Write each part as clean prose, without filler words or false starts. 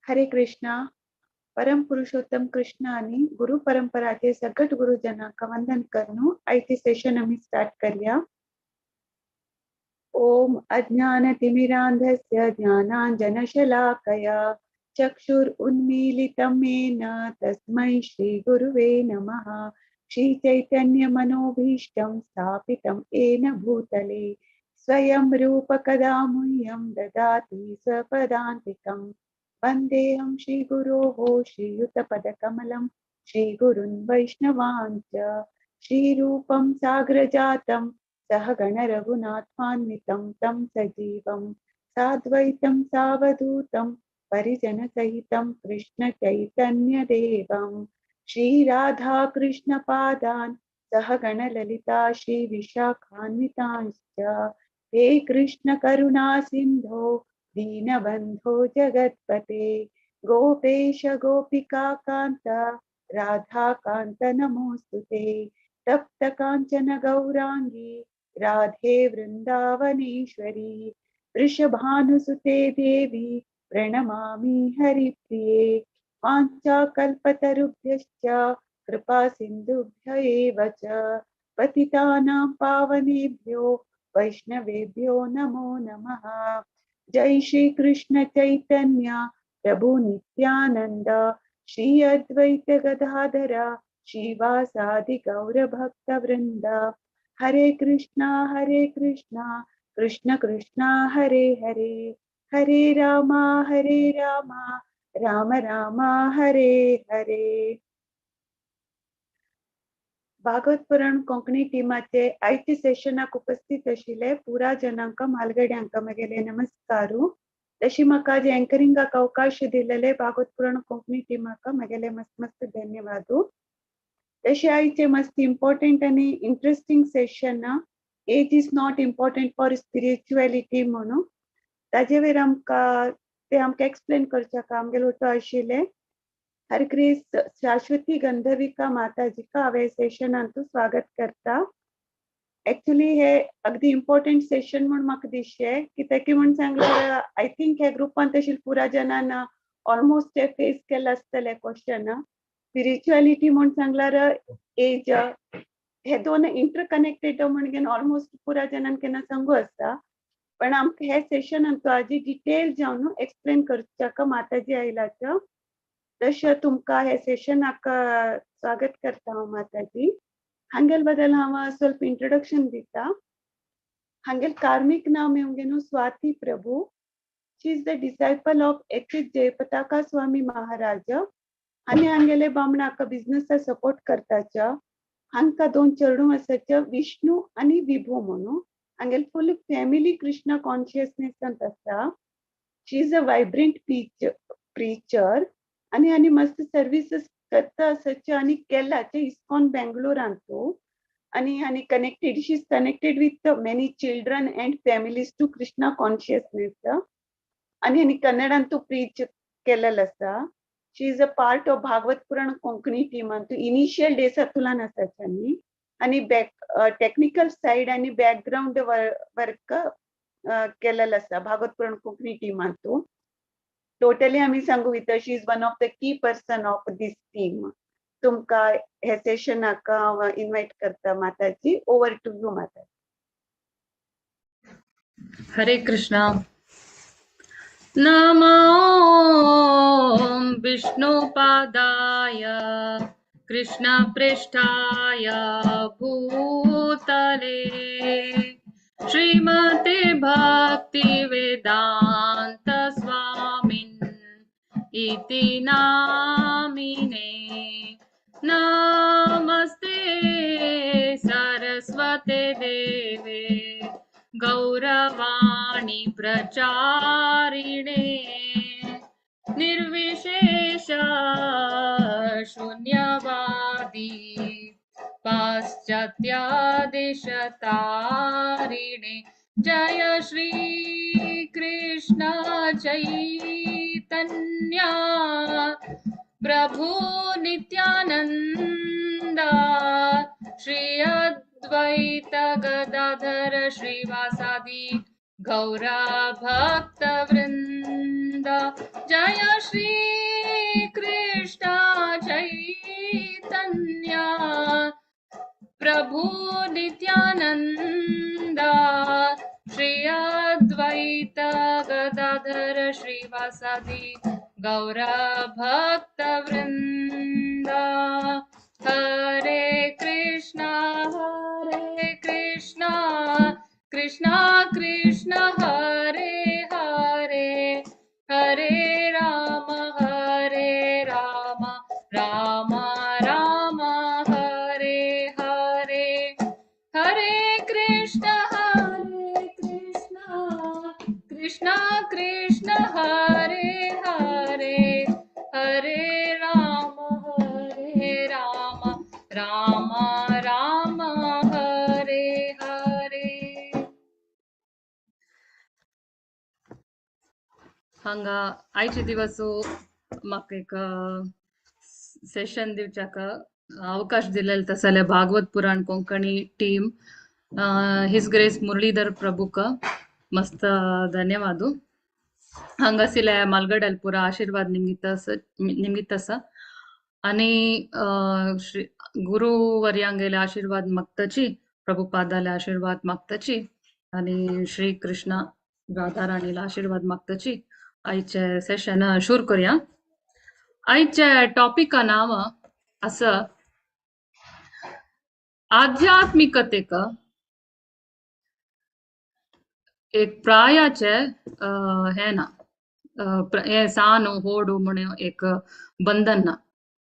हरे कृष्णा. परम पुरुषोत्तम कृष्ण आणि गुरु परंपराचे सगट गुरुजनांका वंदन करनो. आयचे सेशन आम्ही स्टार्ट करूया. ओम अज्ञानतिमिरान्धस्य ज्ञानाञ्जनशलाकया चक्षुरुन्मीलितं येन तस्मै श्रीगुरुवे नमः. श्रीचैतन्यमनोभीष्टं स्थापितं येन भूतले स्वयं रूपकदा मह्यं ददाति स्वपदान्तिकं. वन्देऽहं श्रीगुरोः श्रीयुतपदकमलं श्रीगुरुन् वैष्णवांश्च. श्रीरूपं साग्रजातं सहगण रघुनाथान्वितं तं सजीवं साद्वैतं सावधूतं परिजनसहितं कृष्ण चैतन्यदेवं श्रीराधा कृष्णपादान् सहगण ललिता श्रीविशाखान्वितांश्च. हे कृष्ण करुणा सिन्धो दीनबन्धो जगत्पते गोपेश गोपिका कान्त राधा कान्त नमोऽस्तुते. तप्त कांचन गौरांगी राधे वृंदावनेश्वरी वृषभानुसुते देवी प्रणमामि हरिप्रिये. वाञ्छाकल्पतरुभ्यश्च कृपा सिन्धुभ्य एव च पतितानां पावनेभ्यो वैष्णवेभ्यो नमो नमः. जय श्री कृष्ण चैतन्य प्रभु नित्यानंद श्री अद्वैत गदाधर श्रीवासादि गौर भक्त वृंद. हरे कृष्णा कृष्ण कृष्णा हरे हरे हरे रामा राम राम हरे हरे. भागवत पुराण कोंकणी टीमाचे आयचे सेशनाक उपस्थित आशिल्ले पुरा जनांक म्हालगड्यांक मगेले नमस्कारू. तशी म्हाका जे एंकरिंगाक अवकाश दिलेले भागवत पुराण कोंकणी टीमाक मगेले मस्त मस्त धन्यवाद. तसे आयचे मस्त इम्पॉर्टंट आणि इंटरेस्टिंग सेशन ना. Age is not important for spirituality म्हणून ताजे वेर आमकां ते आमकां एक्सप्लेन करच्या आमगेलो होतो आशिल्ले हर ग्रेस शाश्वती गंधर्विका माताजी का हांवें सेशनांतू स्वागत करता. एक्चुअली हे अगदी इम्पॉर्टंट सेशन म्हणून म्हाका दिसचे कित्याक की म्हण सांगल्यार आय थिंक ह्या ग्रुपान तशी पुरा जनान ऑलमोस्ट हे फेस केला आसतले क्वेश्चन. स्पिरिच्युअलिटी म्हण सांगल्यार एज हे दोन इंटरकनेक्टेड म्हणून ऑलमोस्ट पुरा जनान केन्ना सांगू आसता. पण आमकां हे सेशनांतू आजी डिटेल जावन एक्सप्लेन करच्या माताजी आयलाच्या. तशें तुमकां हे सेशनाक स्वागत करता हांव माताजी. हांगेल बद्दल हांव ಸ್ವಲ್ಪ इंट्रोडक्शन दिता. हांगेल कार्मिक नाव मेवगेनो Swati Prabhu. She is the disciple of एक्सिस जयपताका स्वामी महाराज आनी हांगेले बामणाक बिझनेस सपोर्ट करताच्या. हांका दोन चेडूं आसाच्या विष्णू आनी विभू म्हणून. हांगेल फुल फॅमिली कृष्णा कॉन्शियसनेसांत आसा. She is a vibrant preacher आनी मस्त सर्विसेस करता आसाच्या आनी केलाचे इस्कॉन बेंगलोरांतू. आणि connected she is connected with many children and families to Krishna consciousness आणि कन्नडांतू प्रीच केलेलं आसा. She is a part of Bhagavata Purana Konkani टीमांतू इनिशियल डेसांतुल्यान आसाच्या न्ही. आणि टेक्निकल साइड आणि बॅकग्राऊंड वर्क केलेलं आसा भागवत पुराण कोंकणी टीमांतू. टोटली आम्ही सांगू with she is one of the key person of this team. तुमका हे सेशनाक हांव इन्वाइट करता माताजी. ओवर टू यू माता. हरे कृष्णा. नमो विष्णुपादाय कृष्णपृष्ठाय भूतले श्रीमते भक्तिवेदान्त स्वामिन् इति नामिने. नमस्ते सरस्वते देवे गौरवाणी प्रचारिणे निर्विशेष शून्यवादी पाश्चात्यादिशतारिणे. जय श्री कृष्ण चैतन्य प्रभु नित्यानंद श्री अद्वैत गदाधर श्रीवासादि गौरा भक्त वृंद. जय श्री कृष्ण चैतन्य प्रभु नित्यानंद श्री अद्वैत गदाधर श्रीवासादि गौर भक्त वृंद हरे कृष्णा कृष्णा कृष्णा हरे हरे हरे राम राम राम हरे हरे हरे कृष्णा कृष्णा कृष्णा हरे हरे हरे राम राम राम हरे हरे. हांगा आयचे दिवस म्हाका एक सेशन दिवच्याक अवकाश दिलेलो तसले Bhagavata Purana Konkani team his grace Muralidhar प्रभुक मस्त ಧನ್ಯವಾದ. ಹಂಗಸಿಲೆ ಮಲ್ಗಡಲ್ ಪುರ ಆಶೀರ್ವಾದ ನಿಮ್ಗಿತ್ತಸ आणि श्री गुरुवर्यांगेले आशीर्वाद मागताची प्रभुपादाले आशीर्वाद मागताची आणि श्री कृष्ण राधाराणीला आशीर्वाद मागताची आयचे सेशन शूर करूया. आयचे टॉपिक नाव असं आध्यात्मिकतेक एक प्रायाचे हे ना हे सानु होडू म्हणून एक बंधन ना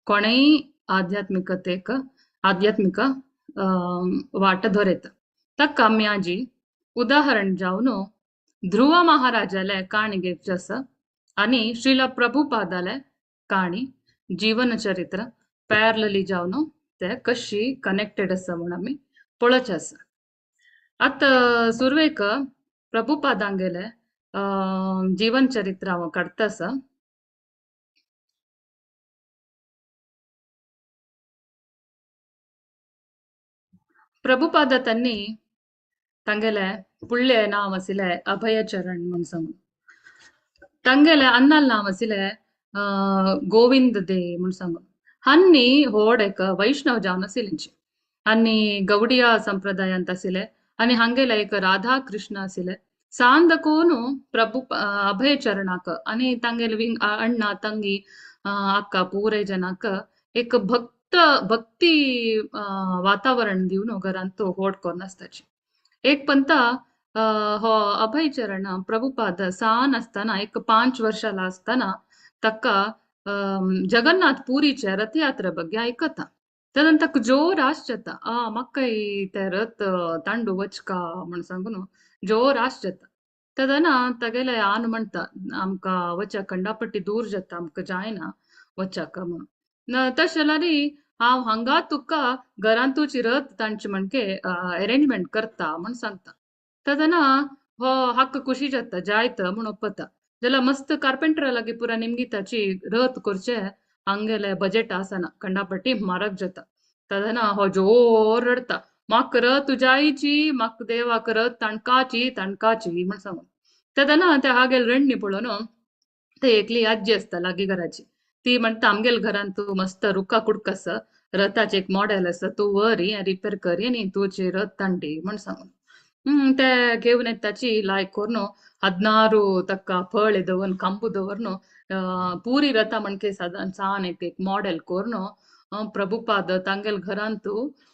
कोणेही आध्यात्मिक वाट धरेत तक म्याजी उदाहरण जावन ध्रुव महाराजाले काणी घेवचस आणि श्रीला प्रभुपादाले काणी जीवन चरित्र पॅरलली जावन ते कशी कनेक्टेड अस म्हणून आम्ही पळोवचस. आता सुरवेक प्रभुपादांगेले जीवन चरित्र हांव काडतास. प्रभुपाद त्यांनी तांगेले पुळ्ळे नाव आसिले अभयचरण म्हणून सांगून तांगेले अन्नाल नाव आसिले गोविंद दे म्हणून सांगून हन्नी होड एक वैष्णव जावन आसिलेंची आनी गौडिया संप्रदायांत आसिले आनी हांगेले एक राधा कृष्ण आसिले सांदकोनु प्रभु अभयचरणाक आनी तांगेले अण्णा तंगी अक्क पूरे जनाक एक भक्ती वातावरण दिवन घरांत होड कोन्न आसताची. एक पंता हो अभयचरण प्रभुपाद सान असताना एक 5 वर्षाला असताना तक्का जगन्नाथ पुरीचे रथयात्रे ಬಗ್ಗೆ ऐकता तदनंतर जोर आश्चर्य मक्कई ते रथ तांडू वचका म्हण सांगून जोर आश्चर्य तदना तगेले आन म्हणता आमका वचा कंडापट्टी दूर जाता आमका जायना वचाक म्हणून तशेलारी हांव हांगा तुका घरांत तुजी रथ तांची म्हणके अरेंजमेंट करता म्हण सांगता. तदना हो हक्क खुशी जाता जायत म्हण ओपता जाल्यार मस्त कार्पेंटरा लागी पुरा निमगिताची रथ करचे हांगेले बजेट आसना कंडापट्टी म्हारग जाता. तदना हो जोर रडता म्हाक रथ जायची म्हाक देवाक रथ तणकाची म्हण सांगून तदना त्या हागेल रणनी पळोवन ते एकली आजी असता लागी घराची ती म्हणता आमगेल घरान तू मस्त रुक्का कुडक आसा रथाचे एक मॉडेल आसा तू व्हरी रिपेर करी आनी तुझे रथ तांडी म्हण सांगून ते घेवन येताची लायक करून 16 तक्का फळ दवन कंबू दवरन पूरी रथा म्हणके सान एक मॉडेल करून प्रभुपाद तांगेल घरांत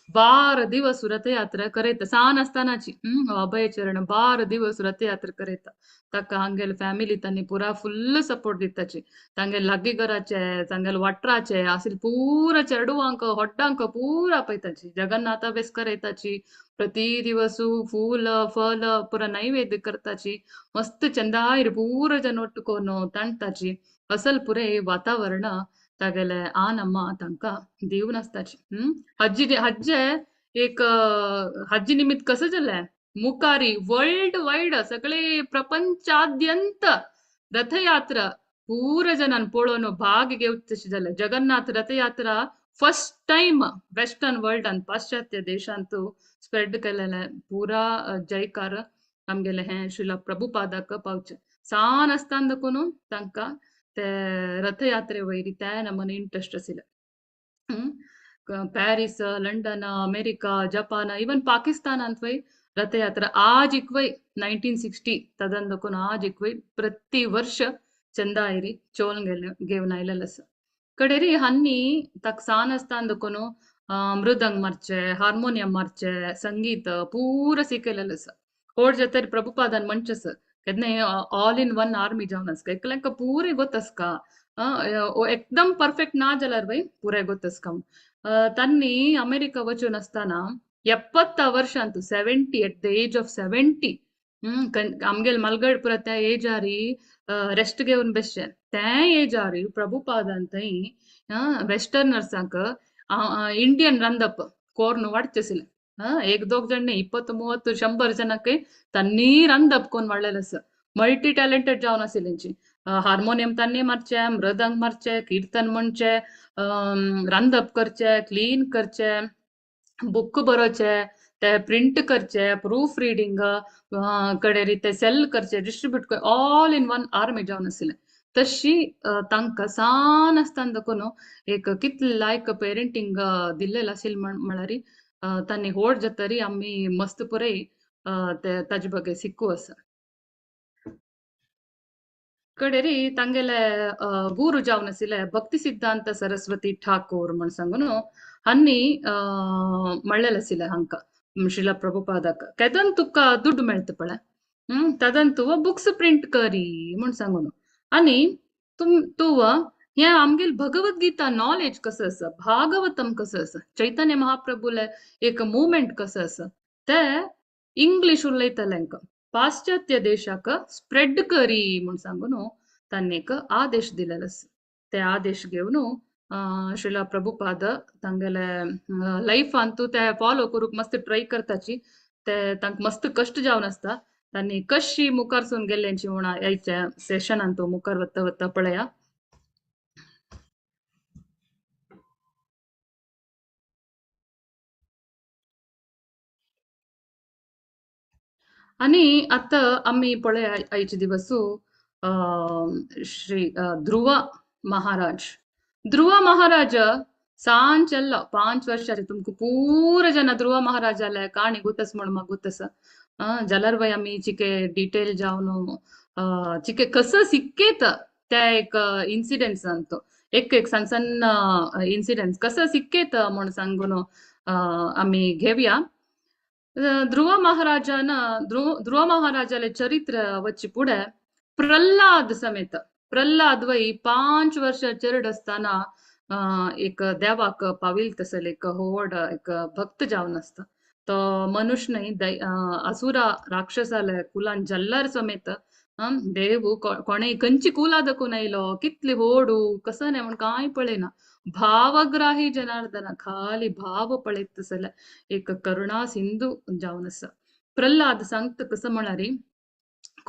12 दिवस रथयात्रा करेता सान असतानाची अभयचरण 12 दिवस रथयात्रा करेता ताका हांगेल फॅमिली तांणी पुरा फुल्ल सपोर्ट दिताची तांगेल लागीं घराचे तांगेल वाटराचे आसिल पुरा चेडवांक होड्डांक पुरा पळयताची जगन्नाथ बेस करेताची प्रति दिवसू फूल फल पुरा नैवेद्य करताची मस्त चंदायर पूरा जन ಒಟ್ಟುಕೊಂಡು ताणताची असल पुरे वातावरण तागेले आनम्मा तांका दिवन आसताची. हज्जे एक हज्जी निमित्त कसं जालें मुखारी वर्ल्ड वायड सगळे प्रपंचाद्यंत रथयात्रा पूरा जनान पळोवन भाग घेवचेशें जालें. जगन्नाथ रथयात्रा फर्स्ट टाइम वेस्टर्न वर्ल्ड आणि पाश्चात्य देशांत स्प्रेड केलेले पुरा जयकार आमगेले हे श्रीला प्रभुपादाक पावचे. ಸಾನಸ್ತಾಂದಕ್ಕೂನು ತಂಕ ते रथयात्रे वयरी त्या नमने इंटरेस्ट आसिले. Paris, London, America, Japan, even Pakistan ಅಂತ ವೈ रथयात्रा आज इक्वई 1960 तदंदकुन आज इक्वई प्रति वर्ष चंदा इरी चोल गेवन इललस कडेरी हन्नी तक सानस्तांदकुनु मृदंग मर्चे हार्मोनियम मर्चे संगीत पूरा सीकेललस ओड जतर प्रभुपादन मंचस kedne all in one army जावनस का एकलंक पूरे गोतस का ओ एकदम परफेक्ट ना जलर वै पूरे गोतस कम तन्नी अमेरिका वचून असताना 70 वर्ष अंतु 70 एट द एज ऑफ 70 आमगेल मलगड पुरा त्या एजारी रेस्ट घेवन बेश्चे त्या एजारी प्रभुपाद अंतई वेस्टर्नर्सांक इंडियन रंदप कोर्न वाडचेसिले एक दोग जण नाही 20-30-100 ಜನಕ್ಕೆ ತನ್ನೀರಂದ್ ದಪ್ಕೊಂಡ್ ಒಳ್ಳೆಲಸ मल्टी टॅलेंटेड जावन आशिल्ली तेंची हार्मोनियम तांणी मारचे मृदंग मारचे कीर्तन म्हणचे रांदप करचे क्लीन करचे बुक बरोवचे ते प्रिंट करचे प्रूफ रिडिंग कडे ते सेल करचे डिस्ट्रीब्यूट कर ऑल इन वन आर्मी जावन आशिल्ले तशी तांकां सान आसतना देखून एक कितले लायक पेरेंटिंग दिल्लेलें आशिल्लें म्हळ्यार तांणी होड जातरी आमी मस्त पुरय ताजे ಬಗ್ಗೆ ಸಿಕ್ಕು ಅಸ कडेरी तांगेले गुरु जावन आशिल्ले भक्ती सिद्धांत सरस्वती ठाकूर म्हण सांगून हन्नी म्हणलेले आशिल्ले हांकां श्रीला प्रभुपादाक केदन तुका दुड्ड मेळटा पळय तदन तुवा बुक्स प्रिंट करी म्हण सांगून आनी तुवा हे आमगेल भगवद्गीता नॉलेज कसं आसा भागवतम कसं आसा चैतन्य महाप्रभूले एक मुवमेंट कसं आसा ते इंग्लिश उलयतल्यांक पाश्चात्य देशाक स्प्रेड करी म्हण सांगून तांणी एक आदेश दिलेलो आसा ते आदेश घेवन श्रीला प्रभुपाद तांगेले लायफ अंतू ते फॉलो करूक मस्त ट्राय करताची ते तांक मस्त कष्ट जावन आसता तांणी कशी मुखारसून गेल्यांची म्हण ह्याच्या सेशन अंतू मुखार वता वता पळया आणि आता आम्ही पळय आयचे दिवसू श्री ध्रुव महाराज सांचेल्लो 5 ವರ್ಷ तुमको पूरा जन ध्रुव महाराजाले काणी गुतस म्हण म्हाका गुतस जाल्यार वय आमी चिके डिटेल जावन चिके कसं सिक्केत त्या एक इन्सिडेंट्स सांगतो एक सಣ್ಣ सಣ್ಣ इन्सिडेंट्स कसं सिक्केत म्हण सांगून आम्ही घेऊया ಧ್ರುವ ಮಹಾರಾಜನ ಧ್ರುವ ಮಹಾರಾಜಾಲೆ ಚರಿತ್ರ ವಚ್ಚಿ पुढे प्रल्हाद समेत प्रल्हाद वय 5 वर्ष चेरड असताना एक देवाक पाविल तसल एक होड एक भक्त जावन असता तो मनुष्य नाही असुरा राक्षसाले कुलान जल्लार समेत देव कोणे कंची कुला दकून आयलो कितली होडू कसं नाही म्हण काय पळेना भावग्राही जनार्दन खाली भाव पळयत तसले एक करुणा सिंधू जावन आसा प्रल्हाद सांगत कसं म्हणारी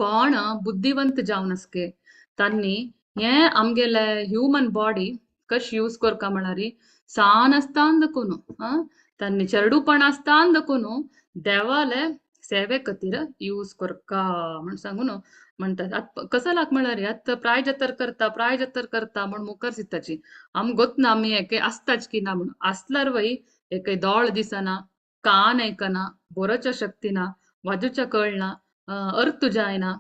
कोण बुद्धिवंत जावन आसके तांणी हे आमगेले ह्युमन बॉडी कशी यूज करका म्हणारी सान आसतान दकून तांणी चेडूपण आसतान दकून देवाले सेवे खातीर यूज करका म्हण सांगून म्हणतात कसं लाग म्हणारी आतां प्रायजतर करता म्हण मुखार सिताची आम गोतना आमी एके आसताच की ना म्हण आसल्यार वय एक दोळ दिसना कान ऐकना बोरोच्या शक्तीना वाजूच्या कळना अर्थ जायना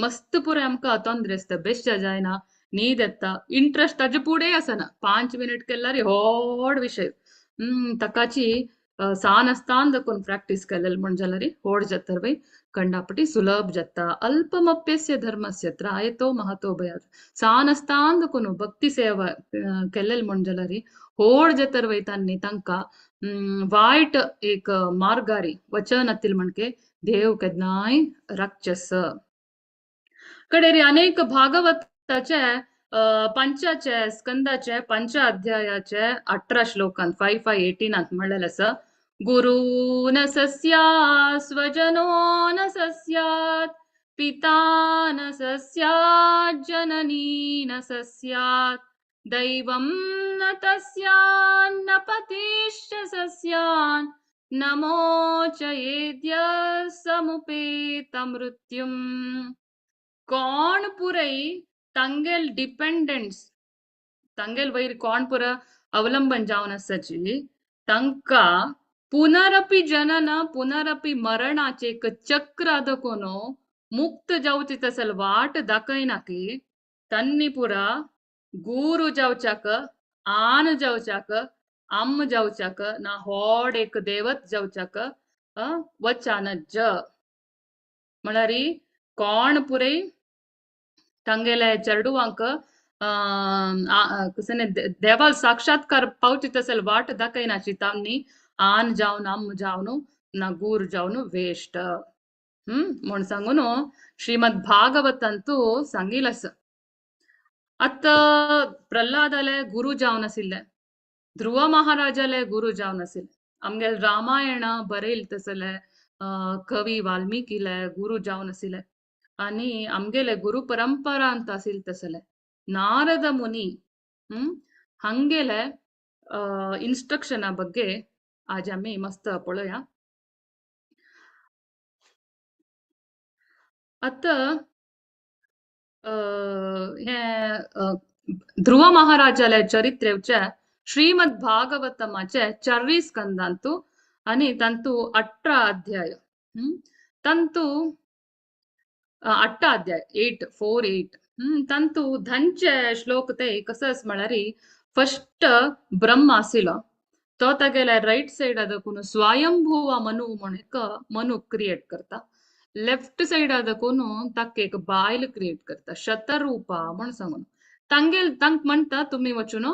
मस्त पुरे आमकां ತೊಂದ್ರೆ आसता बेश्ट जायना न्हीद येता इंट्रस्ट ताजे पुढे आसना 5 मिनिट केल्यार व्हड विषय ताकाची सान आसतान देखून प्रॅक्टीस केलेली म्हण जाल्यार व्हड जाता वय कंडापटी सुलभ जाता अल्पमप्यस्य धर्मस्य त्रायतो महतो भयात सान आसतान देखून भक्ती सेवा केलेली म्हण जाल्यार व्हड जाता वय तांणी तांकां वायट एक मार्गारी वचन आतील म्हणके देव केदनाय राक्षस कडेरी अनेक भागवताचे पंचाचे स्कंदाचे 5 अध्यायाचे 18 श्लोकांत 5:18 म्हणलेले आसा गुरु न सस्यात् स्वजनो न सस्यात् पिता न सस्यात् जननी न सस्यात् दैवं न तस्यान्न पतिश्च सस्यान् नमोचयेद्य समुपेत मृत्युम् कोण पुरई तांगेल डिपेंडंट्स तांगेल वैर कोण पुरा अवलंबन जावन आसाची तांका पुनरपि जनन पुनरपि मरणाचे एक चक्र आदकोनो मुक्त जावची तसल वाट दाखयनाकी तन्नी पुरा गूरू जावचाक आन जावचाक अम्म जावचाक ना होड एक देवत जावचाक वचानज म्हळ्यारी कोण पुरई तांगेले चेडूवांक कसने देवाल साक्षात्कार पावची तसल वाट दाखयनाची तामनी आन जावन अम्म जावन ना गूर जावन वेस्ट म्हण सांगून श्रीमद भागवतंतू सांगिलस आता प्रल्हादाले गुरु जावन आशिल्ले ध्रुव महाराजाले गुरु जावन आशिल्ले आमगेल रामायण बरयल तसले कवी वाल्मिकीले गुरु जावन आशिल्ले आणि आमगेले गुरु परंपरा ಅಂತ आसिल तसले ನಾರದ ಮುನಿ ಹಂಗೆಲೆ ಇನ್ಸ್ಟ್ರಕ್ಷನ್ ಬಗ್ಗೆ आज आम्ही मस्त पळोया आता हे ध्रुव महाराजाले चरित्रेचे श्रीमद भागवतमाचे 40 स्कंदांतू आणि तंतू 18 अध्याय तंतू 8 अध्याय 848 तंतू धनचे श्लोक ते कसं म्हळ्यारी फर्स्ट ब्रह्म आसिलो तो तेगेले राइट साइड आदकून स्वयंभूव मनु म्हण एक मनु क्रिएट करता लेफ्ट साइड आदकून ताक एक बायल क्रिएट करता शतरूपा म्हण सांगून तांगेल तांक म्हणता तुम्ही वचून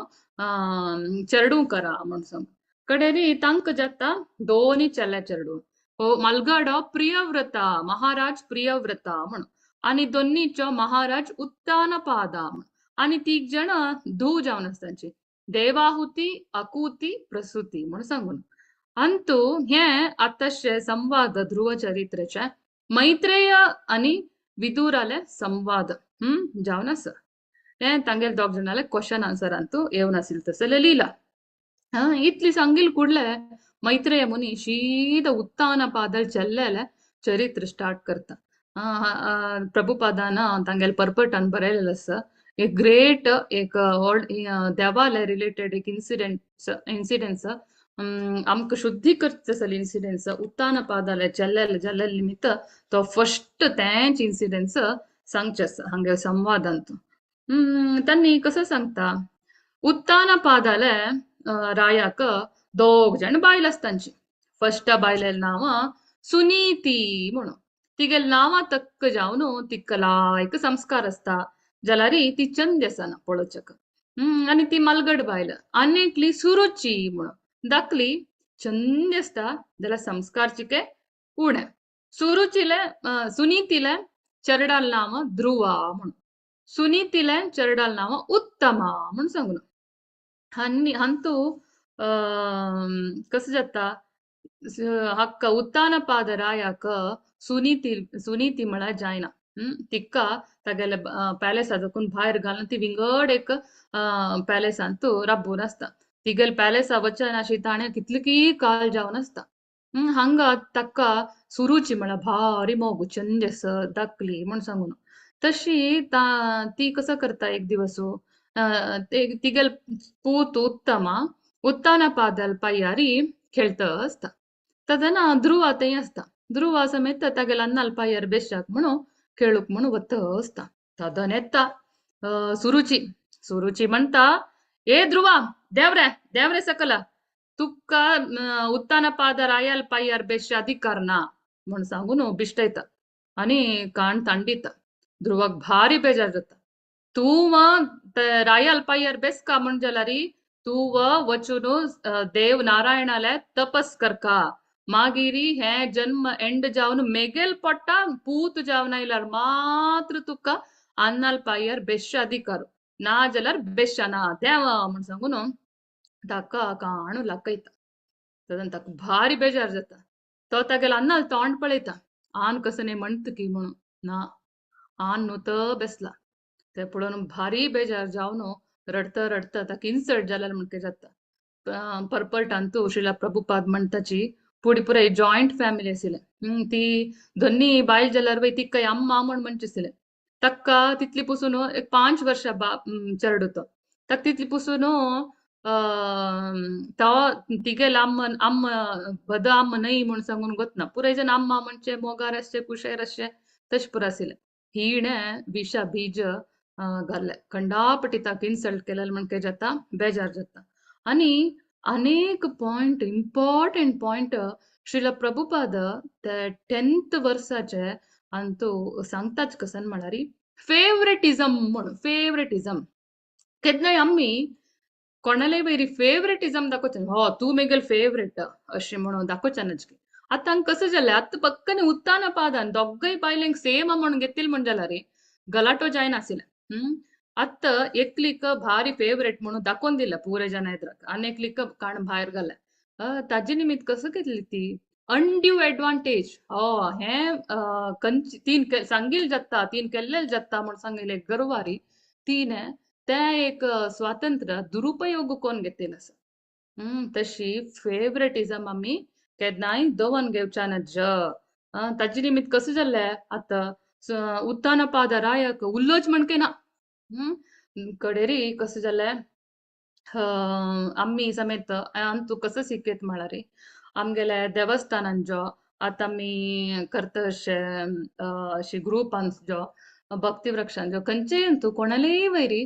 चेडू करा म्हण सांगून कडेरी तांक जाता दोन्ही चेले चेडू हो मलगाडो प्रियव्रता महाराज प्रियव्रता म्हण आणि दोन्हीचो महाराज उत्तानपादा म्हण आणि 3 जण धू जावन आसतांची देवाहुती अकुती प्रसूती म्हण सांगून अंतू हे आताशे संवाद ध्रुव चरित्रेचे मैत्रेय आणि विदुराले संवाद जावन आसा हे तांगेल दोग जणाले क्वेश्चन आन्सर अंतू येवन आसिल तसले लिहिला इतली सांगिल कुडले मैत्रेय मुनी सीधा उत्तानपादल चल्लेले चरित्र स्टार्ट करता प्रभुपादान तांगेल पर्पटन बरयलेलें आसा एक ग्रेट एक देवाले रिलेटेड एक इन्सिडेंट्स आमकां शुद्धी करतसले इन्सिडेंट्स उत्तानपादाले चल्लेले जाल्ले निमित्त तो फर्स्ट तेंच इन्सिडेंट्स सांगचे हांगे संवादांत तन्नी कसं सांगता उत्तानपादाले रायाक 2 जण बायल आसतांची फर्स्ट बायलेल नांव सुनीती म्हणून तिगेल नांव तक्क जावन तिका लायक संस्कार असता जाल्यार ती चंद आसना पळोवचेक आणि ती मलगड बायल आनीकली सुरुची म्हणून धाकली चंद असता जाल्यार संस्कार चिके उणे सुरुचीले सुनीतीले चेडडाल नांव ध्रुवा म्हणून सुनीतीले चेडडाल नांव उत्तमा म्हण सांगून हंतू कसं जाता हक्क उत्तानपाद रायाक सुनीती म्हळ्यार जायना तिका तागेले पॅलेस आदकून भायर घालून ती विंगड एक पॅलेसांतू राबून आसता तिगेल पॅलेसा वचन अशी ताणें कितली काल जावन आसता हांगा ताका सुरुची म्हळ्यार भारी मोग चंद धाकली म्हण सांगून तशी ती कसं करता एक दिवस तिगेल पूत उत्तमा उत्तानपादल पय्यारी खेळत असता तदना ध्रुव थंय असता ध्रुव समेत तागेल अन्नाल पायर बेशाक म्हणून खेळूक म्हणून वत असता तदन येता सुरुची म्हणता ए ध्रुवा देवरे सकला तुका उत्तानपाद रायाल पायर बेश अधिकार ना म्हण सांगून बिश्टयता आणि कान तांडिता ध्रुवाक भारी बेजार जाता तू रायाल पायर बेस का म्हण जाल्यारी तू वचून देव नारायणाले तपस करका मागिरी हे जन्म एंड जावन मेगेल पट्टा पूत जावन आयल्यार मात्र तुका अन्नाल पायर बेश अधिकार ना जाल्यार बेशाना देवा म्हण सांगून ताका काणू लाकयता तदन ताका भारी बेजार जाता तो तागेल अन्नाल तोंड पळयता आन कसने म्हणत की म्हणून ना आन न्हू तो बेसला ते पळोवन भारी बेजार जावन रडता ताका इन्सल्ट जाल्यार म्हणके जाता पर्पटांतू श्रीला प्रभुपाद म्हणटाची पुढे पुराय जॉइंट फॅमिली आशिल्ले ती दोन्ही बायल जाल्यार वय तिका अम्मा म्हण म्हणचे आशिल्ले तक्का तितली पासून एक 5 वर्षा चेडूतो तक तितली पासून तो तिगेल अम्म बद अम्म नाही म्हूण सांगून गोतना पुराय जन अम्मा म्हणजे मोगार अशे कुशेर अशे तशे पुरो आसिले हिणे विषा बीज घाल्ले खंडापटी ताका इन्सल्ट केलेले म्हणजे जाता बेजार जाता आणि अनेक point important point Srila Prabhupada ते 10th वर्साचे अंतू सांगताच कसन म्हळ्यार फेवरेटिझम म्हणून फेवरेटिझम केन्नाय आम्ही कोणालाय वयरी फेवरेटिझम दाखोवचें हो तूं मेगेल फेवरेट अशें म्हणून दाखोवचें आतां कसं जालें आतां पक्कन उत्तान पादान दोगय बायलेंक सेम म्हणून घेतील म्हण जाल्यार गलाटो जायनासिलें आतां एकलीक भारी फेवरेट म्हणून दाखोवन दिला पुरे जन येद्राक आनी एकलीक काण भायर घालें ताजे निमित्त कसं घेतली ती अनड्यू एडवांटेज हे तीन सांगिल जाता तीन केल्लेल जाता म्हूण सांगिले गरवारी तीने ते एक स्वातंत्र्य दुरुपयोग कोण घेतील असं तशी फेवरेटिझम आम्ही केन्नाय दवन घेवच्या ताजे निमित्त कसं जाल्लें आतां उत्तान पादरायक उल्लोच म्हणके ना कडेरी कसं जाल्लें आम्ही समेत तू कसं शिकेत म्हळ्यार आमगेले देवस्थानांचो आतां आमी करता अशे ग्रुपांचो भक्ती वृक्षांचो खंयचेय तूं कोणालेय वयरी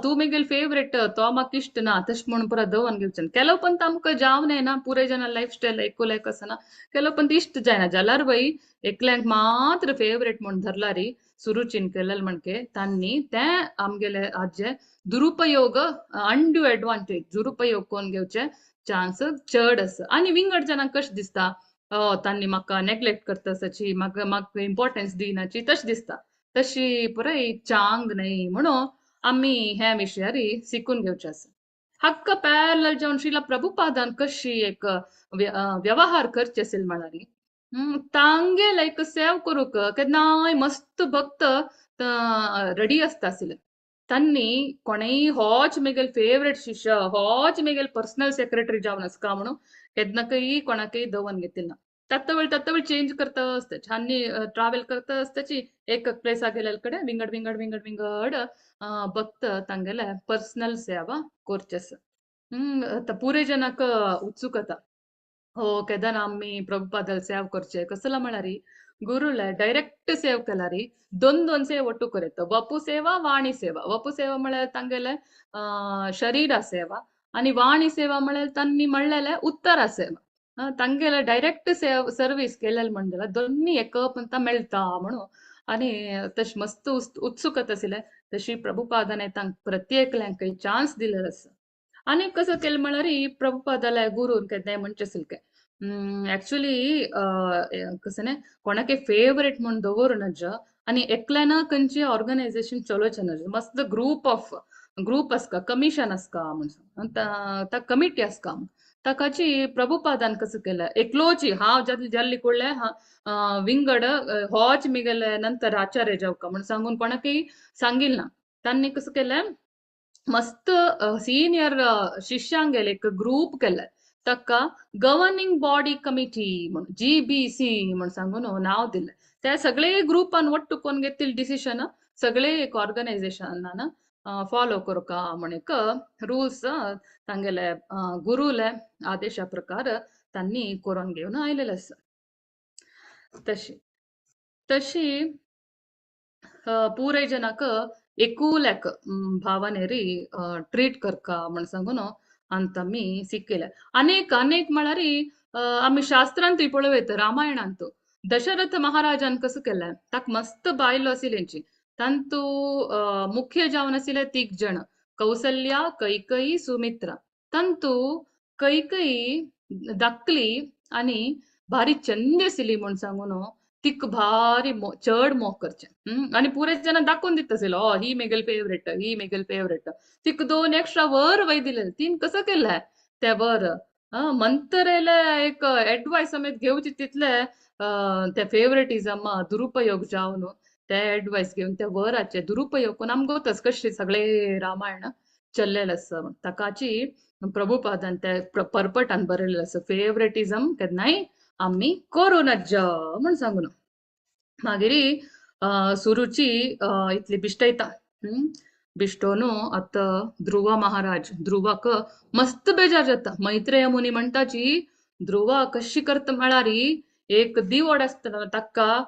तू मेगेल फेवरेट तो म्हाका इश्ट ना तशें म्हणून पुरो दवन घेवचें केलो पण तामकां जावं ना पुरे जना लायफस्टायल एकूलेक आसना केलो पण इश्ट जायना जाल्यार वय एकल्यांक मात्र फेवरेट म्हणून धरला सुरुचीन केलेले म्हणके तांणी ते आमगेले आजे दुरुपयोग अनड्यू एडवांटेज दुरुपयोग कोण घेवचे चान्स चड आसा आनी विंगड जनांक कशें दिसता तांणी म्हाका नेग्लेक्ट करता तशी म्हाका इम्पॉर्टन्स दिनाची तशी दिसता तशी पुराय चांग न्हय म्हणून आम्ही ह्या विशयार शिकून घेवचे आसा हक्क पॅरल जावन श्रीला प्रभुपादान कशी एक व्यवहार करचे असेल म्हळ्यार तांगे लायक सेव करूक केन्नाय मस्त भक्त रेडी आसता आसले तांणी कोणेय होच मेगेल फेवरेट शिष्य होच मेगेल पर्सनल सेक्रेटरी जावन आसका म्हणून केन्नाकय कोणाकय दवन घेतिल ना तत्त वेळ चेंज करता असताची आनी ट्रॅव्हल करता असताची एक प्लेसा गेलेले कडेन विंगड विंगड विंगड विंगड भक्त तांगेले पर्सनल सेवा करचे आसा आतां पुरे जनाक उत्सुकता केदार आम्ही प्रभुपादाल सेव करचे कसला म्हळ्यार गुरुले डायरेक्ट सेव केल्यार दोन सेव ಒಟ್ಟು करेत वपू सेवा वाणी सेवा वपू सेवा म्हळ्यार तांगेले शरीरा सेवा आणि वाणी सेवा म्हळ्यार तांणी म्हणलेले उत्तरा सेवा तांगेले डायरेक्ट सेव सर्वीस केलेले म्हणजे दोन्ही एकपंत मेळता म्हणून आणि तशी मस्त उत्सुकता आसले तशी प्रभुपादाने तांक प्रत्येकल्यांक चान्स दिलेलो आसा आणि कसं केलं म्हळ्यार प्रभुपादाला गुरून केन्नाय म्हणचे सिल्के ऍक्च्युली कसं नाही कोणाके फेवरेट म्हणून दवरूनच आणि एकल्यानं खंयची ऑर्गनायझेशन चलोवचें ना मस्त ग्रुप आसका कमिशन आसका म्हणून ता कमिटी आसका ताकाची प्रभुपादान कसं केलं एकलोची हांव जाल्ली कडले विंगड होच मिगेले नंतर आचार्य जावका म्हणून सांगून कोणाकय सांगिल ना तांणी कसं केलं मस्त सीनियर शिष्यांक गेले एक ग्रुप केले ताका गव्हर्निंग बॉडी कमिटी म्हणून GBC म्हणून सांगून नाव दिले ते सगळे ग्रुपान ಒಟ್ಟು कोण घेतील डिसिशन सगळे एक ऑर्गनायझेशनान फॉलो करका म्हणून रूल्स तांगेले गुरुले आदेशा प्रकार तांणी करून घेवन आयलेले आसा तशी पुरे जनाक एकूल्याक भावनेरी ट्रीट करका म्हण सांगून अंत आमी सिक्केले अनेक म्हळ्यार आमी शास्त्रांत पळयत रामायणांत दशरथ महाराजान कसं केलें ताका मस्त बायलो आशिल्लींची तांतू मुख्य जावन आशिल्ले 3 जण कौसल्या कैकयी सुमित्रा तांतू कैकयी धाकली आनी भारी चंदी आशिल्ली म्हण सांगून तिक भारी चड मोग करचें आनी पुरे जण दाखोवन दिता आशिल्लो ही मेगेल फेवरेट तिक 2 एक्स्ट्रा वर वय दिले तीन कसं केलें ते वर मंतरेले एक एडवायस समेत घेवची तितले ते फेवरेटिझम दुरुपयोग जावन ते एडवायस घेवन ते वराचे दुरुपयोग करून आमगोतच कशे सगळे रामायण चल्लेले आसा ताकाची प्रभुपादान ते परपटान बरयलेलें आसा फेवरेटिझम केन्नाय आमी करू नज म्हण सांगून मागीर सुरुची इतली बिश्टयता. बिश्टोनू आतां ध्रुवा महाराज ध्रुवाक मस्त बेजार जाता. मैत्रेय मुनी म्हणटाची ध्रुवा कशी करता म्हळ्यारी एक दिवड आसता ताका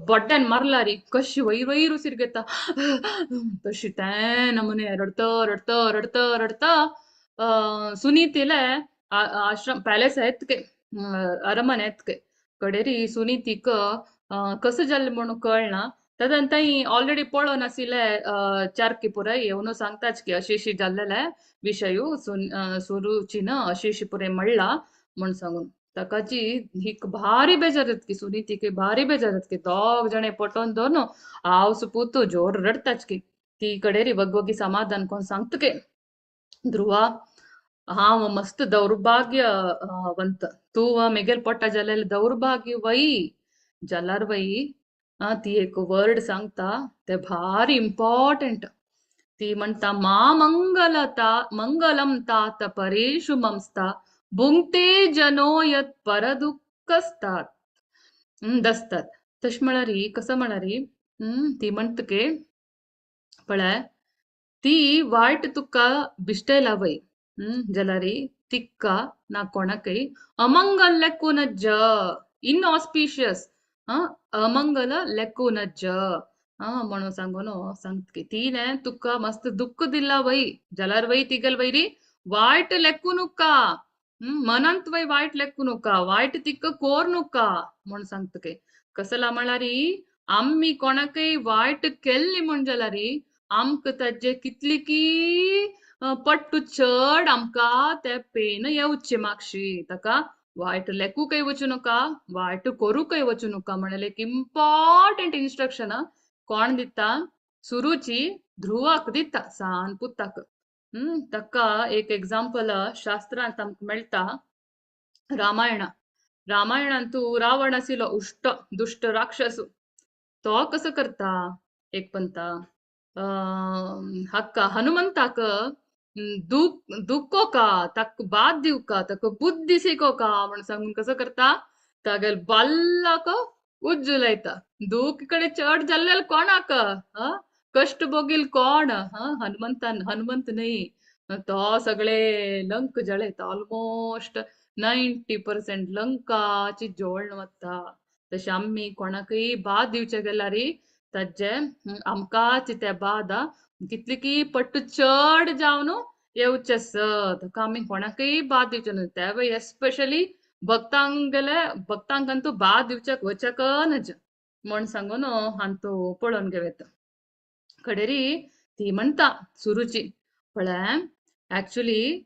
बड्ड्यान मारला री कशी वयर वयर उसीर घेता. तशी ते नमुने रडता रडता रडता रडता सुनीतीले आश्रम प्यालेस एत्के ಅರಮನೆ ಎತ್ಕೆ ಕಡೆರಿ ಸುನೀತಿಕ कसं जाल्लें म्हणून कळना. तातूंत ताई ऑलरेडी पळोवन आशिल्ले चारकी पुराय येवन सांगताच की अशी अशी जाल्लेले विशयू सुरुचीन अशी अशी पुरे म्हणला म्हण सांगून ताकाची हिक भारी बेजार की सुनीतीक भारी बेजार की दोग जणे पटोवन दोन हांव सुपूत जोर रडताच की ती कडेरी वगवगी समाधान कोण सांगतके ध्रुवा हांव मस्त दौर्भाग्यवंत तू मेगेल पडटा जाल्यार दौर्भाग्य वई जाल्यार वई ती एक वर्ड सांगता ते भारी इम्पॉर्टंट. ती म्हणटा मा मंगलता मंगलम तात परेषु मंस्ता भुंक्ते जनो यत परदुःखस्तात दसतात. तश म्हळ्यारी कसं म्हळ्यारी ती म्हणतके पळय ती वायट तुका बिश्टेला वय जाल्यारी तिक्का ना कोणाकय अमंगल लेकूनच इनऑस्पिशियस अमंगल लेकूनच म्हणून सांगून सांगत तिने तुका मस्त दुःख दिला वय जाल्यार वय तिगल वयरी वायट लेकू नुका मनांत वय वायट लेकू नुका वायट तिक्क कोर नुका म्हण सांगतके कसला म्हळ्यारी आम्ही कोणाकय वायट केल्ली म्हण जाल्यारी आमक ताजे कितली की पट्टू चड आमकां ते पेन येवचे मागशी ताका वायट लेकूकय वचू नका वायट करूकय वचू नका म्हणले एक इम्पॉर्टंट इन्स्ट्रक्शन कोण दिता सुरुची ध्रुवाक दिता सान पुताक. ताका एक एग्जाम्पल शास्त्रांत आमकां मेळटा रामायणांतू रावण आशिल्लो उष्ट दुष्ट राक्षस तो कसं करता एक पंता हक्का हनुमंताक दुखोका ताक बाद दिवका ताक बुद्धी शिकोका म्हण सांगून कसं करता तागेल बाल्लाक उज्जू लायता दूख कडे चड जाल्लेल कोणाक कष्ट भोगील कोण हनुमंत न्ही तो सगळे लंक जळयत ऑलमोस्ट 90% लंकाची जोळण वता. तशें आमी कोणाकय बाद दिवचे गेल्यारी ताजे आमकांच ते बाद कितली की पट्ट चड जावन येवचे ताका आमी कोणाकय बाद दिवचे न्हू त्या वेळी एस्पेशली भक्तांकंतू बाद दिवच्याक वचक नज म्हण सांगून हांतू पळोवन घेवता. कडेरी ती म्हणटा सुरुची पळय ऍक्च्युली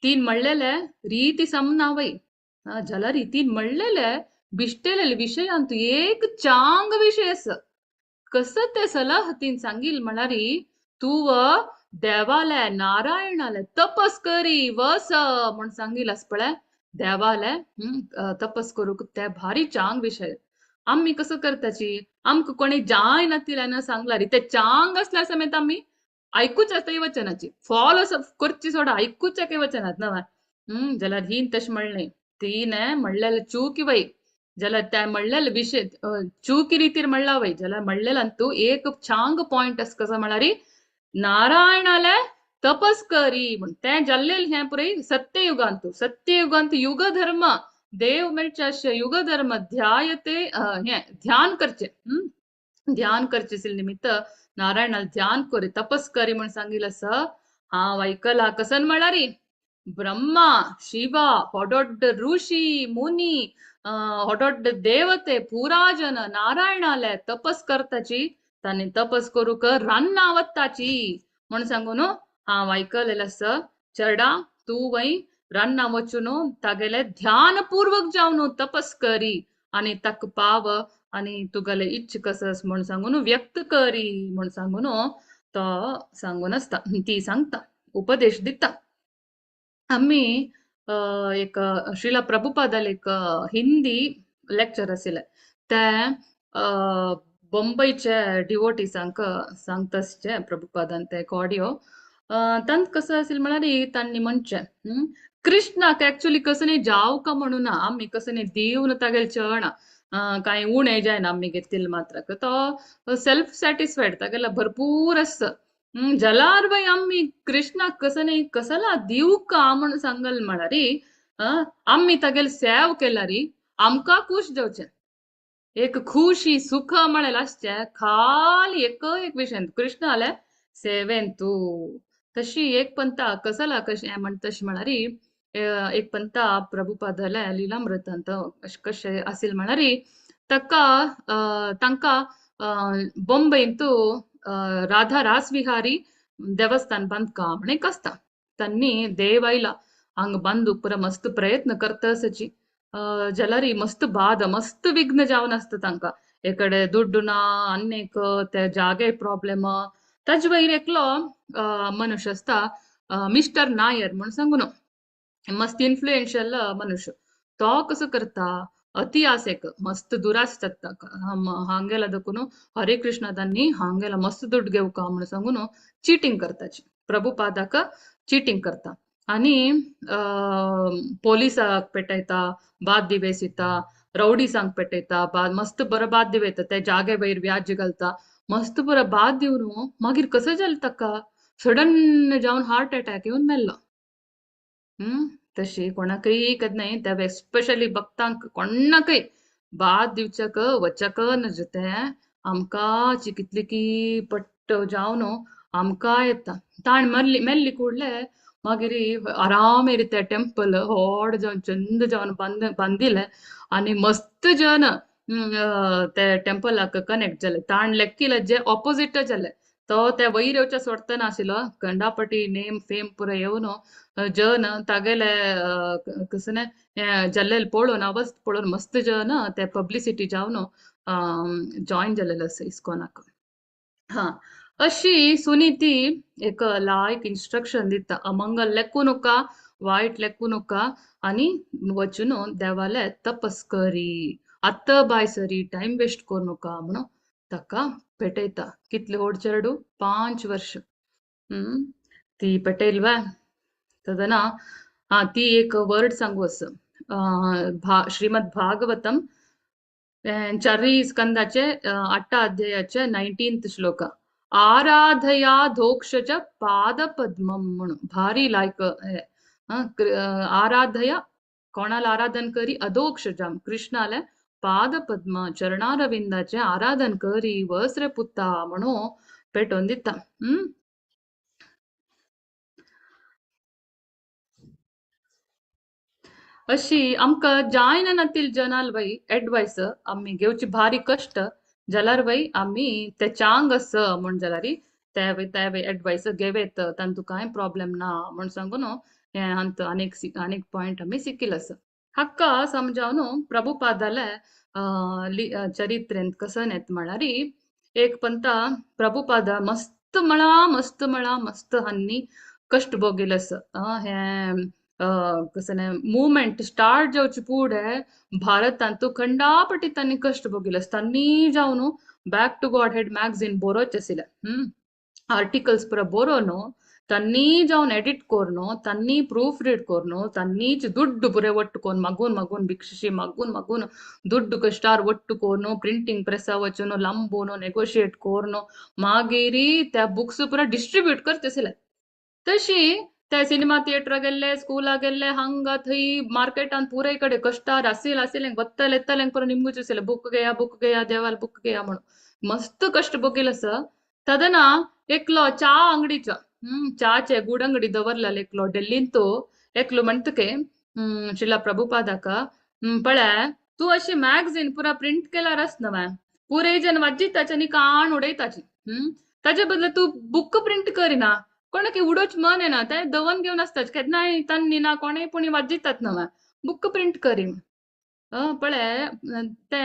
तीन म्हणलेले रीती समनावय जाल्यार तीन म्हणलेले बिश्टेलेले विशयांत एक चांग विषय आसा कसं ते सलह तीन सांगील म्हळ्यारी तू देवाले नारायणाले तपस करी वस म्हण सांगील आस पळय देवाले तपस करूक ते भारी चांग विषय. आम्ही कसं करताची आमकां कोणी जाय नातिल्यान सांगला रे ते चांग असल्या समेत आम्ही ऐकूच असता वचनाची फॉलो करची सोडा ऐकूच वचनात ना जाल्यार ही तशें म्हणलें तिने म्हणलेले चूक वय जाल्यार त्या म्हणलेले विशय चूकी रितीर म्हणला वय जाल्यार म्हणलेल्यान तू एक चांग पॉइंट आस कसं म्हळ्यार नारायणाले तपस करी म्हण तें जाल्लेलें हें पुरय सत्ययुगांत युग धर्म देव मेळचे युग धर्म ध्यायते हे ध्यान करचे निमित्त नारायणाला ध्यान करी तपस करी म्हण सांगिल आसा. हांव आयकला कसन म्हळ्यारी ब्रह्मा शिवा होडोड ऋषी मुनी होडोड देवते पुराजन नारायणाले तपस करताची तांणी तपस करूक रान्ना वताची म्हण सांगून हांव आयकलेलें आसा. चेडा तू वय रान्ना वचून तागेले ध्यानपूर्वक जावन तपस करी आनी ताका पाव आनी तुगेले इच्छ कसस म्हण सांगून व्यक्त करी म्हण सांगून तो सांगून आसता. ती सांगता उपदेश दिता. आम्ही एक श्रीला प्रभुपादाल एक हिंदी लेक्चर आशिल्ले ते बंबईचे डिवोटीसांक सांगतासचे प्रभुपादान ते एक ऑडिओ तांत कसं आशिल्लें म्हळ्यार तांणी म्हणचे कृष्णाक ऍक्च्युली कसं न्ही जावका म्हणून आमी कसं न्ही दिवन तागेले चळना काही उणे जायना आम्ही घेतील मात्र तो सेल्फ सॅटिस्फाईड तागेला भरपूर असतं. जलार बाई आम्ही कृष्णाक कसं नाही कसला दिव का म्हणून सांगल म्हणारी आम्ही तागेल सेव केला री आमका खुश जावचे एक खुशी सुख म्हणायला असते खाली एक विषय कृष्ण आले सेवेन तू तशी एक पंथा कसला कशी म्हण तशी म्हणारी एक पंथा प्रभुपादला लीलामृतांत कशे असेल म्हणारी तका तांका बॉम्बेंतू राधा रास विहारी देवस्थान बांधका म्हणे कसता त्यांनी देव आयला हंग ಬಂದು ಪುರ मस्त प्रयत्न करतसची जलारी मस्त बाध मस्त विघ्न जावन असतं तांका एकडे दुड्डू ना अन्नेक त्या जागे प्रॉब्लेम ताज वयर एकलो मनुष्य असता मिस्टर नायर म्हणून सांगू मस्त इन्फ्लुएन्शियल मनुष्य तो कसं करता अति आसेक मस्त दुरासतात हांगेला दकुನು हरे कृष्ण दान्नी हांगेला मस्त ದುಡ್ಡು ಗೆವ್ಕ म्हणून सांगून चीटिंग करताची प्रभुपादाक चीटिंग करता आणि पोलिसाक पेटयता बाद दिवेसिता रौडीसांक पेटयता मस्त बरं बाद दिवेता ते जागे वयर व्याज घालता मस्त बरं बाद दिवन मागीर कसं जालें ताका सडन जावन हार्ट अटॅक येवन मेल्लो हम्म तशी कोणाकय नाही त्या एस्पेशली भक्तांक कोणाकय बाद दिवचक वचक न जते आमका चिकितली की पट्ट जावन आमका येता ताण मल्ली मेल्ली ಕೂಡ್ಲೆ मागीर आराम ते टेंपल व्हड जावन चंद जावन बांदिले आनी मस्त जन ते टेंपलाक कनेक्ट जाले ताण लेक्किले जे ऑपोजिट जाले तो त्या वयर येवचे सोडता नाशिल्लो गंडापटी नेम फेम पुरो येवन जन तागेले कसं जल्लेल पळोवन अवस्थ पळोवन मस्त जन ते पब्लिसिटी जावन जॉईन जालेले आसा इस्कॉनाक हा अशी सुनीती एक लायक इन्स्ट्रक्शन दिता अमंगल लेकू नका वाईट लेकू नका आणि वचून देवाले तपस करी आत्त बाय सरी टाइम वेस्ट करू नका म्हणून ताका पेटयता कितले ओडचेरडू 5 वर्ष ती पेटयल्वा तदना ती एक वर्ड सांगू असं श्रीमद भागवतम चारी स्कंदाचे 8 अध्यायाचे 19th श्लोक आराधया धोक्षच पादपद्मम म्हणून भारी लायक आराधया कोणाला आराधन करी अधोक्षजाम कृष्णाला पादपद्म चरणारविंदाचे आराधन करी वस्रे पुत्ता म्हणून पेटोवन दिता अशी आमका जायनातील जनाल बाई ऍडवाइस आम्ही घेवची भारी कष्ट जाल्यार बाई आम्ही ते चांग अस म्हण जाल्यारी त्या ऍडवाइस घेवेत तांतू कांय प्रॉब्लेम ना म्हण सांगून हे अंत अनेक पॉइंट आम्ही सिक्किल हक्का समजावन प्रभुपादाले चरित्रेंत कसं नेत म्हणारी एक पंता प्रभुपाद मस्त मळा मस्त हन्नी कष्ट भोगिलस हे कसं मूवमेंट स्टार्ट जावचे पुढे भारतांतू खंडापटी त्यांनी कष्ट भोगिलस त्यांनी जावन back to Godhead magazine बरोच आसिले आर्टिकल्स पुरा बरोनो तन्नी जावन एडिट कोरनो तन्नी प्रूफ रीड कोरनो तन्नीच ದುಡ್ಡು ಪುರೆ ಒಟ್ಟುಕೊಂಡು ಮಗುನ್ ಭಿಕ್ಷಿಸಿ ಮಗುನ್ ದುಡ್ಡು ಕಷ್ಟಾರ್ ಒಟ್ಟುಕೋನು ಪ್ರಿಂಟಿಂಗ್ ಪ್ರೆಸ್ ಅವಚನು लंबोनो नेगोशिएट कोरनो मागीरी त्या बुक्स पुरा डिस्ट्रीब्यूट करतेसिले तशी त्या सिनेमा थिएटर गेल्ले स्कूला गेल्ले हंग थंय मार्केटान पुरे कडे कष्टार आसिल बत्तले पुरा निम्गुचे बुक गया देवाल बुक गया म्हणून मस्त कष्ट भोगिलस तदना एकलो चा अंगडीचा चाचे गूड अंगडी दवरलेलो एकलो ಡೆಲ್ಲಿಂತೂ एकलो म्हणतके श्रीला प्रभुपादाक पळय तू अशी मॅगझिन पुरा प्रिंट केल्यार नव्हे पुरे जन वाजिताचे नी काण उडयताची ताजे बदला तू बुक प्रिंट करिना कोणाक उडोच मन येना ते दवन घेवन आसताच केन्नाय तांनी ना कोणेय पुणी वाजितात नव्हे बुक प्रिंट करी पळय ते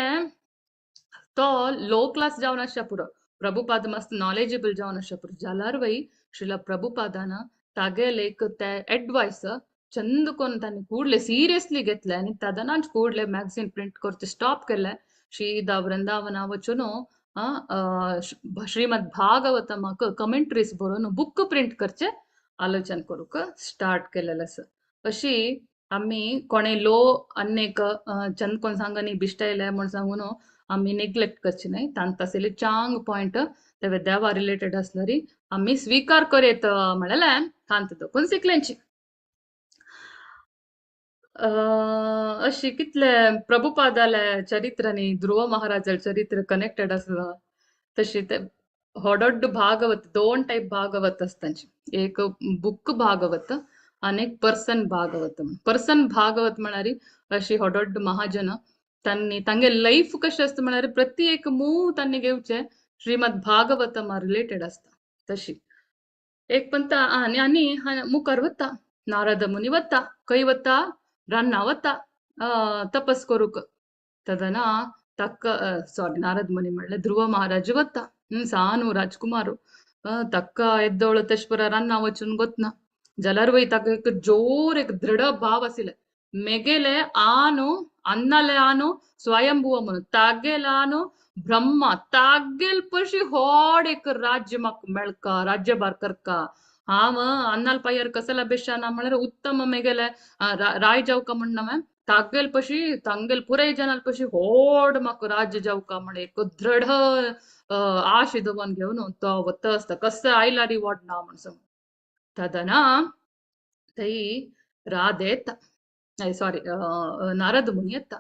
तो लो क्लास जावन आसचा पुरो प्रभुपाद मस्त नॉलेजेबल जावन आसचा पुरो जाल्यार वय श्रीला प्रभुपादान तागेले एक ते एडवाइस चंद कोन तांणी कूडले सिरियसली घेतले आनी तदनाच कूडले मॅगझिन प्रिंट करचे स्टॉप केले ಶ್ರೀದ ವೃಂದಾವನ ವಚನು श्रीमद भागवतमाक कमेंट्रीज बरोवन बुक प्रिंट करचे आलोचन करूक स्टार्ट केलेलं असं अशी आम्ही कोणे लो अन्नेक चंद कोण सांगनी बिष्ट इले म्हण सांगून आम्ही नेग्लेक्ट करची नाही तांत तसले चांग पॉइंट ते देवा रिलेटेड असलरी आम्ही स्वीकार करेत म्हळ्याला तांत दोकून शिकलेंची अशी कितले प्रभुपादाले चरित्रनी ध्रुव महाराजाल चरित्र कनेक्टेड असलं तशी ते होडोड भागवत दोन टाईप भागवत असतांची एक बुक भागवत आणि एक पर्सन भागवत पर्सन भागवत म्हणारी अशी होडोड महाजन त्यांनी तांगे लाईफ कशी असतं म्हणारी प्रति एक मूव त्यांनी घेवचे श्रीमद भागवतमा रिलेटेड असता तशी एक पंत आणि मुखार वता नारद मुनी वता कई वता रान्ना वता तपस करूक तदना तक्क सॉरी नारद मुनी म्हणले ध्रुव महाराज वता सानु राजकुमारू तक्क ಎದ್ದವಳು ತಶ್ಪುರ ರನ್ನ ವಚುನ್ ಗೊತ್ನ ಜಲರ್ವೈ ತಕ್ಕ एक जोर एक दृढ भाव असिले मेगेले आनु अन्नले आनु स्वयंभुव म्हणून तागेल आनु ब्रह्मा तागेल पशी होड एक राज्य मक मेळका राज्यभार करका हाव अन्नाल पायर कसला बेशाना म्हणल्यार उत्तम मेगेले राय जावका म्हणणं तागेल पशी तांगेल पुरे जनाल पशी होड मक राज्य जावका म्हणे एक दृढ आश दवन घेऊन तो वत असता कसं आयला रिवॉर्ड ना म्हणून तदना तई राधेत सॉरी नारद मुनी येता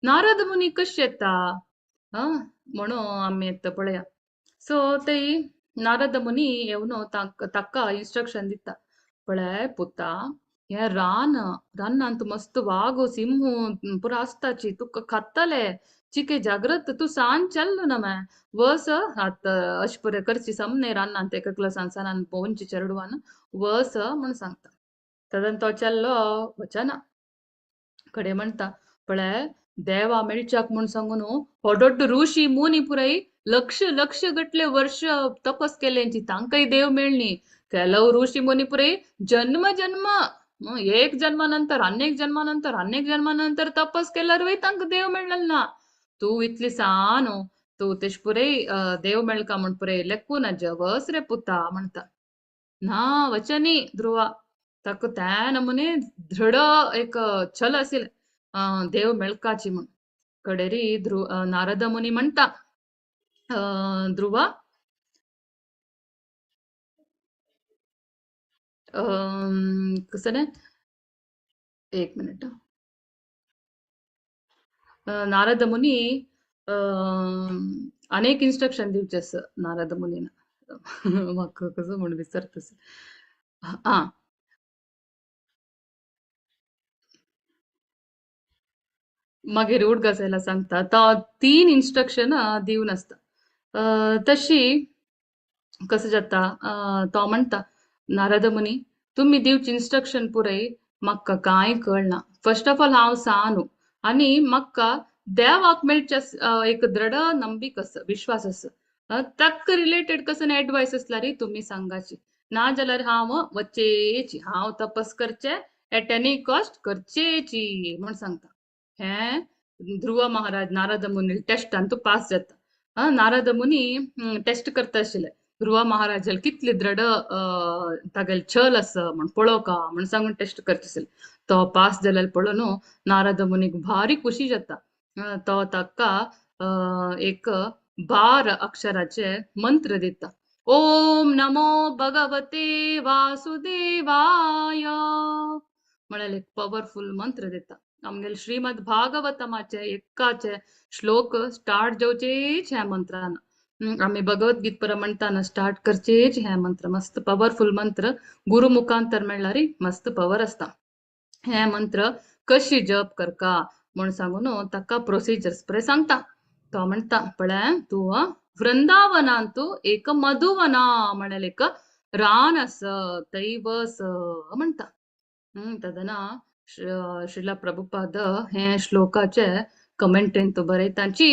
नारद मुनी कशी येता म्हणून आम्ही येता पळया सो ते नारद मुनी येवन ताका इन्स्ट्रक्शन दिता पळय पुता हे रानांत मस्त वाघ सिंह पुरा असताची तुका खातले चिके जागृत तू सांज चल्ल ना मैं वस आत अशपुरे करची समने रानांत एक क्लासान सनान पोवनची चरडवान वस म्हण सांगता तदन तो चल्लो वचना कडे म्हणता पळय देवा मेळच्याक म्हूण सांगून हो दोड्ड ऋषी मुनी पुराई लक्ष लक्ष गटले वर्ष तपस केल्यांची तांकांय देव मेळणी ಕೆಲವು ಋಷಿ मुनी पुराई जन्म जन्म एक जन्मानंतर अनेक जन्मानंतर तपस केल्यार तांकां देव मेळना ना तू इतली सानो तू तेश पुरे देव मेळका म्हण पुरे लेकू ना जवस रे पुता म्हणता ना वचनी ध्रुवा ताका त्या नमुने दृढ एक छल असेल देव मेळकाची म्हण कडेरी नारद मुनी म्हणता ध्रुवा कसं नाही एक मिनिट नारद मुनी अनेक इन्स्ट्रक्शन दिवचे असं नारद मुनीना म्हाका कसं म्हणून विसरतस हा मागीर उडगसायला सांगता तो 3 इन्स्ट्रक्शन दिवन असता तशी कसं जाता तो म्हणता नारद मुनी तुम्ही दिवची इन्स्ट्रक्शन पुरय म्हाका कांय कळना फर्स्ट ऑफ ऑल हांव सानू आणि म्हाका देवाक मेळचे एक दृढ नंबीक आसा विश्वास आसा ताका रिलेटेड कसं एडवायस असला रे तुम्ही सांगाची ना जाल्यार हांव वचेची हांव तपस करचे एट एनी कॉस्ट करचेची म्हण सांगता हे ध्रुव महाराज नारद मुनी टेस्टान तू पास जाता नारद मुनी टेस्ट करता आशिल्ले ध्रुव महाराजाल कितली दृढ तागेल छल आसा म्हण पळोवका म्हण सांगून टेस्ट करता आशिल्ले तो पास जाल्यार पळोवन नारद मुनीक भारी खुशी जाता तो ताका एक 12 अक्षराचे मंत्र दिता ओम नमो भगवते वासुदेवाय म्हळ्यार एक पॉवरफुल मंत्र दिता आमगेल श्रीमद भागवतमाचे एक्काचे श्लोक स्टार्ट जावचेच ह्या मंत्रान आम्ही भगवद्गीत पर म्हणताना स्टार्ट करचेच हे मंत्र मस्त पॉवरफुल मंत्र गुरु मुखांतर म्हणल्यार मस्त पॉवर असता हे मंत्र कशी जप करका म्हण सांगून ताका प्रोसिजर्स परे सांगता तो म्हणता पळय तू वृंदावनांतू एक मधुवना म्हणाल एक रान अस तै बस म्हणता तदना श्रीला प्रभुपाद हे श्लोकाचे कमेंट्रीन तो बरयताची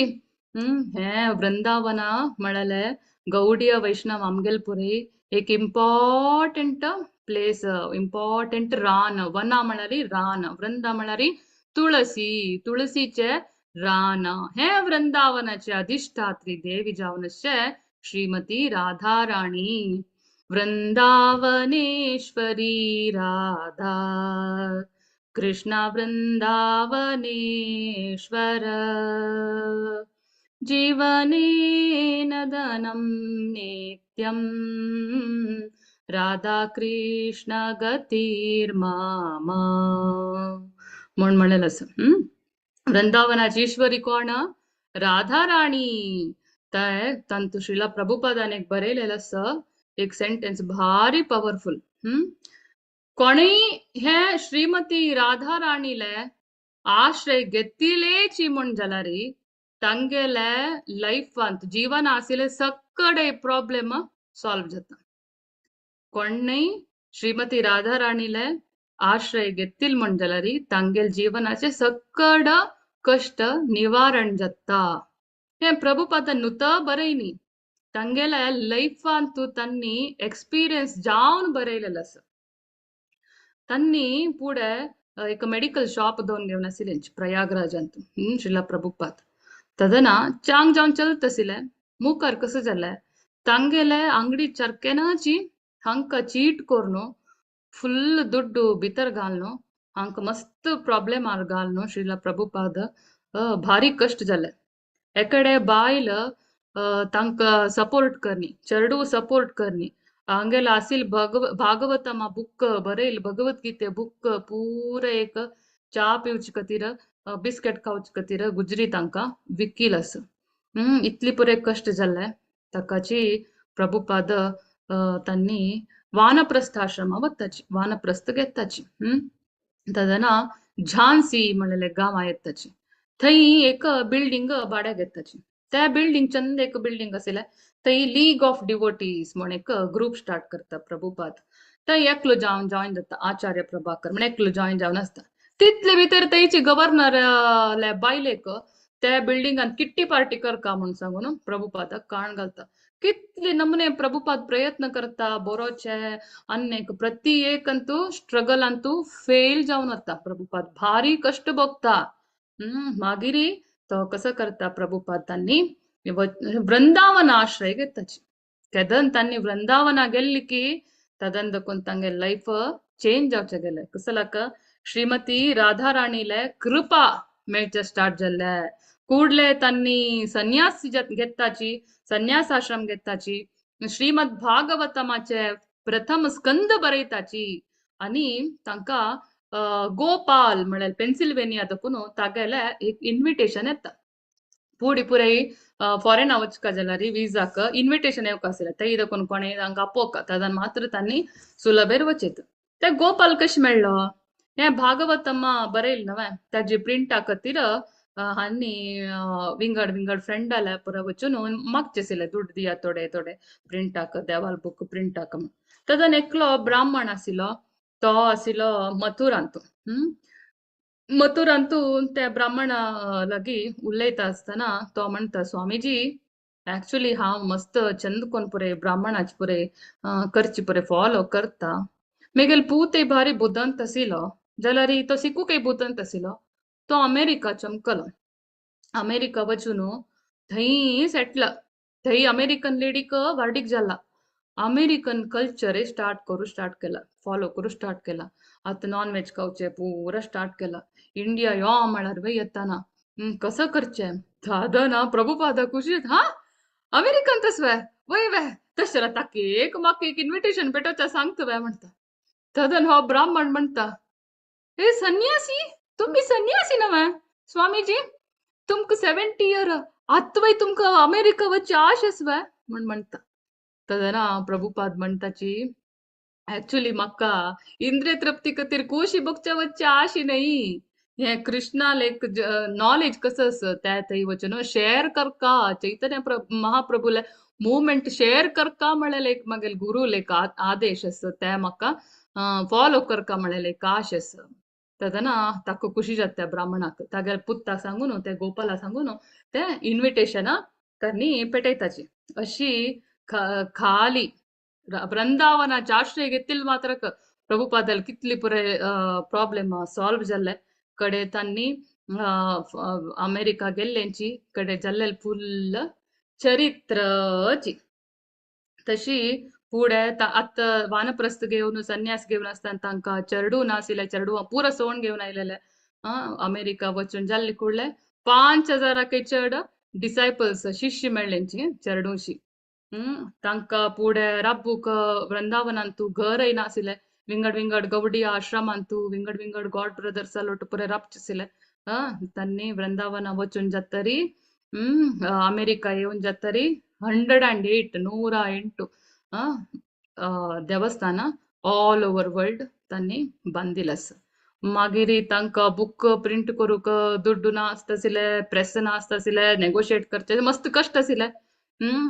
हे वृंदावना म्हणाले गौडीय वैष्णव आमगेल पुरे एक इम्पॉर्टंट प्लेस इम्पॉर्टंट रान वना म्हणारी रान वृंदा म्हणारी तुळसीचे रान हे वृंदावनाचे अधिष्ठात्री देवी जावनशे श्रीमती राधा राणी वृंदावनेश्वरी राधा कृष्ण वृन्दावनेश्वर जीवनेन धनं नित्यम् राधाकृष्ण गतिर्मामा म्हण म्हणेल असं वृंदावनाची ईश्वरी कोण राधा राणी तर तंतु श्रीला प्रभुपादाने एक बरयलेलं असं एक सेंटेन्स भारी पॉवरफुल कोणी हे श्रीमती राधा राणीले आश्रय घेतिलेची म्हण जाल्यारी तांगेले लाईफांत जीवन आशिल्ले सगळे प्रॉब्लेम सॉल्व जाता कोणय श्रीमती राधा राणीले आश्रय घेतील म्हण जाल्यारी तांगेल जीवनाचे सगळ कष्ट निवारण जाता हे प्रभुपाद नुत बरयनी तांगेले लाईफांतू तांनी एक्सपिरियन्स जावन बरयलेलं असं तांनी पुढे एक मेडिकल शॉप दोन घेवन आशिल्ले प्रयागराज ಅಂತ ಶ್ರೀಲ ಪ್ರಭುಪಾದ್ ತದನ ಚಾಂಗ್ ಜಾನ್ ಚಲ್ತಸಿಲೆ ಮೂಕರ್ ಕಸ ಜಲ್ಲೆ ತಂಗೆಲೆ ಅಂಗಡಿ ಚರ್ಕೆನಾಚಿ ಹಂಕ ಚೀಟ್ ಕೊರ್ನು ಫುಲ್ ದುಡ್ಡು ಬಿತರ್ ಗಾಲ್ನು ಹಂಕ ಮಸ್ತ್ ಪ್ರಾಬ್ಲಮ್ ಆರ್ ಗಾಲ್ನು ಶ್ರೀಲ ಪ್ರಭುಪಾದ ಭಾರಿ ಕಷ್ಟ ಜಲ್ಲೆ एकडे बायल तांका सपोर्ट करनी चेडू सपोर्ट करनी हांगेला आसिल भागवतमा बुक बरयल भगवद्गीते बुक पूरे एक चा पिवचे खातीर बिस्केट खावचे खातीर गुजरी तांकां विकील अस इतली पुरे कष्ट जाल्ले ताकाची प्रभुपाद तांणी वानप्रस्थाश्रम वताची वानप्रस्थ घेताची तदना झांसी म्हणलेले गांव आहेत ताची थंय एक बिल्डिंग भाड्याक घेताची त्या बिल्डिंग चंद एक बिल्डिंग आशिल्ले थंय लीग ऑफ डिवोटीज म्हण एक ग्रुप स्टार्ट करता प्रभुपाद थंय एकलो जावन जॉइन जाता आचार्य प्रभाकर म्हण एकलो जॉइन जावन आसता तितले भितर थंयची गव्हर्नर बायलेक त्या बिल्डिंगान किट्टी पार्टी करका म्हण सांगून प्रभुपादाक काण घालता कितले नमुने प्रभुपाद प्रयत्न करता बरोचे अन्नेक प्रति एक अंतू स्ट्रगल अंतू फेल जावन वता प्रभुपाद भारी कष्ट भोगता मागिरी तो कसं करता प्रभुपाद तांणी वृंदावन आश्रय घेताची केदन तांणी वृंदावना गेल्ली की तदन देखून तांगे लाईफ चेंज जावचे गेले कसलाक श्रीमती राधा राणीले कृपा मेळचे स्टार्ट जाल्ले कूडले तांणी संन्यास घेताची संन्यास आश्रम घेताची श्रीमद भागवतमाचे प्रथम स्कंद बरयताची आणि तांकां गोपाल म्हळ्यार पेन्सिल्वेनिया देखून तागेले एक इन्विटेशन येता पुढे पुरे फॉरेन वचका जाल्यार विजाक इन्विटेशन येवक आसलें थंय देखून कोणें तांकां आपोवका तदान मात्र तांणी सुलभेर वचीत ते गोपाल कशें मेळ्ळो हे भागवतमा बरयलें न्हय ताजी प्रिंटा खातीर हांणी विंगड विंगड फ्रेंडाले पुरो वचून मागचे आशिल्ले दुड्ड दिया थोडे थोडे प्रिंटाक देवाल बुक प्रिंटाक म्हूण तदान एकलो ब्राह्मण आशिल्लो तो आशिल्लो मथुरांतू मथुरांतू त्या ब्राह्मणा लागीं उलयता आसतना तो म्हणटा स्वामीजी एक्चुअली हांव मस्त चंद कोन पुरे ब्राह्मणाचे पुरे करची पुरे फॉलो करता मेगेल पूते भारी बुदंत आशिल्लो जाल्यार तो सिकूकय बुदंत आशिल्लो तो अमेरिका चमकलो अमेरिका वचून थंय सेटल थंय अमेरिकन लेडीक वाडीक जाला अमेरिकन कल्चर स्टार्ट केला फॉलो करू स्टार्ट केला आता नॉन व्हेज खावचे पुरा स्टार्ट केला इंडिया यो म्हळ्यार वय येताना कसं करचें दादना प्रभुपादा खुशीत हा अमेरिकन तस वय वय तशें ताका म्हाका एक इन्विटेशन पेटोवचा सांगता वय म्हणटा दादन हो ब्राह्मण म्हणटा हे सन्यासी तुम्ही सन्यासी नव्हे स्वामीजी तुमक 70 इयर आत्वय तुमक अमेरिका वच्चे आशेस वय म्हणटा तदना प्रभुपाद म्हणटाची एक्चुअली म्हाका इंद्रिय तृप्ती खातीर कुशी बगच्या वच्चे आशी नाही हे कृष्णाल एक नॉलेज कसं असं त्या थंय वचून शेअर करका चैतन्य महाप्रभूले मुवमेंट शेअर करका म्हळेले एक मागेल गुरुल एक आदेश असं त्या म्हाका फॉलो करका म्हळेले एक आश असं तदना ताका खुशी जाता ब्राह्मणाक तागेल पुत्ता सांगून ते गोपाला सांगून ते इन्विटेशन तांणी पेटयताची अशी खाली वृंदावनाचे आश्रय घेतील मात्र प्रभुपादाल कितली पुरे प्रॉब्लेम सॉल्व जाल्ले कडे तांणी अमेरिका गेल्ल्यांची कडे जाल्ले फुल्ल चरित्रची तशी पुढे आता वानप्रस्थ घेऊन संन्यास घेऊन असताना तांका चेडू नासिले चेडू पुरा सोण घेऊन आयलेले अमेरिका वचून जाल्ले कुडले 5,000 चड डिसायपल्स शिष्य मेळ्ळेंची चेडूशी तांकां पुढे राबूक वृंदावनांतू घरय नासिले विंगड विंगड गवडी आश्रमांतू विंगड विंगड गॉड ब्रदर्स लोट पुरे राबचिसिले तन्नी वृंदाವನ वचून जत्तरी अमेरिका येऊन जत्तरी 108 108 देवस्थान ऑल ओव्हर वर्ल्ड तांणी बांदिलस मागीर तांकां बुक प्रिंट करूक दुड्डू नासतसिले प्रेस नासतसिले नेगोशिएट करचे मस्त कष्ट आसिले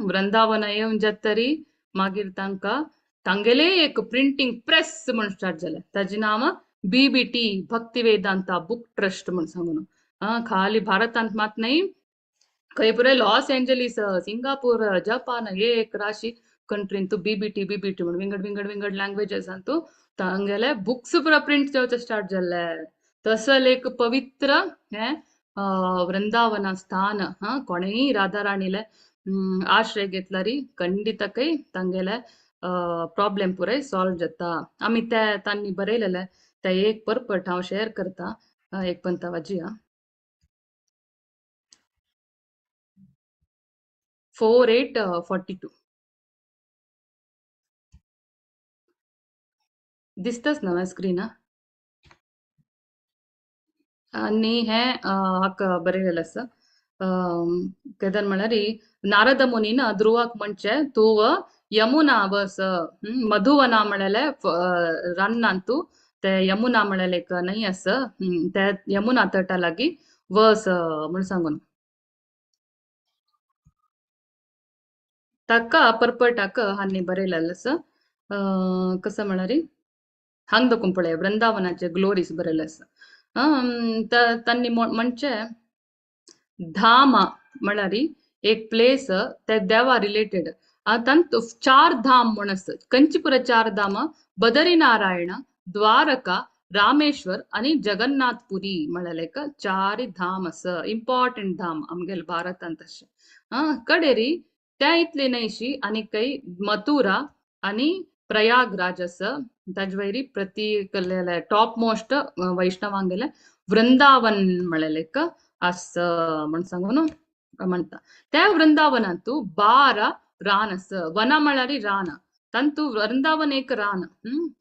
वृंदावन येऊन जत्तरी मागीर तांकां तांगेले एक प्रिंटिंग प्रेस म्हण स्टार्ट जालें ताजें नांव BBT भक्ती वेदांता बुक ट्रस्ट म्हण सांगून खाली भारतांत मात न्हय खंय पुरे लॉस एंजलीस सिंगापूर जपान एक राशी कंट्रींतू BBT म्हण विंगड विंगड विंगड लँग्वेजेसांतू तांगेले बुक्स पुरा प्रिंट जावचे स्टार्ट जाल्ले तसल एक पवित्र हे वृंदावन स्थान कोणेय राधा राणीले आश्रय घेतल्यारी खंडितकय तांगेले प्रॉब्लेम पुरे सॉल्व जाता आमी ते तांणी बरयलेले ते एक परपट हांव शेअर करता एक पंत वाजिया 4842 दिसताच ना स्क्रीन आणि हे हाका बरयलेलें आसा केदार म्हळ्यार नारद मुनीन ध्रुवाक म्हणचे तूं यमुना बस मधुवना म्हळेले रान्नांतू ते यमुना म्हळेले एक न्हंय आसा ते यमुना तटा लागी वस म्हण सांगून ताका परपटाक हांनी बरयलेलें आसा कसं म्हळ्यार हांग दकून पळय वृंदावनाचे ग्लोरीज बरयले आसा तांणी म्हणचे धाम म्हळ्यार एक प्लेस ते देवा रिलेटेड तांत 4 धाम म्हण आसत कंचीपुरा 4 धाम बदरीनारायण द्वारका रामेश्वर आणि जगन्नाथपुरी म्हळ्यार 4 धाम आसा इम्पॉर्टंट धाम आमगेले भारतांत अशे कडेरी त्या इतले न्हयशी आनी काही मथुरा आणि प्रयागराज आसा ताजे वयरी प्रतीक टॉप मोस्ट वैष्णवांगेले वृंदावन म्हळेले आस म्हण सांगून म्हणता त्या वृंदावनांतू 12 रान आसा वन म्हळ्यार रान तंतू वृंदावन एक रान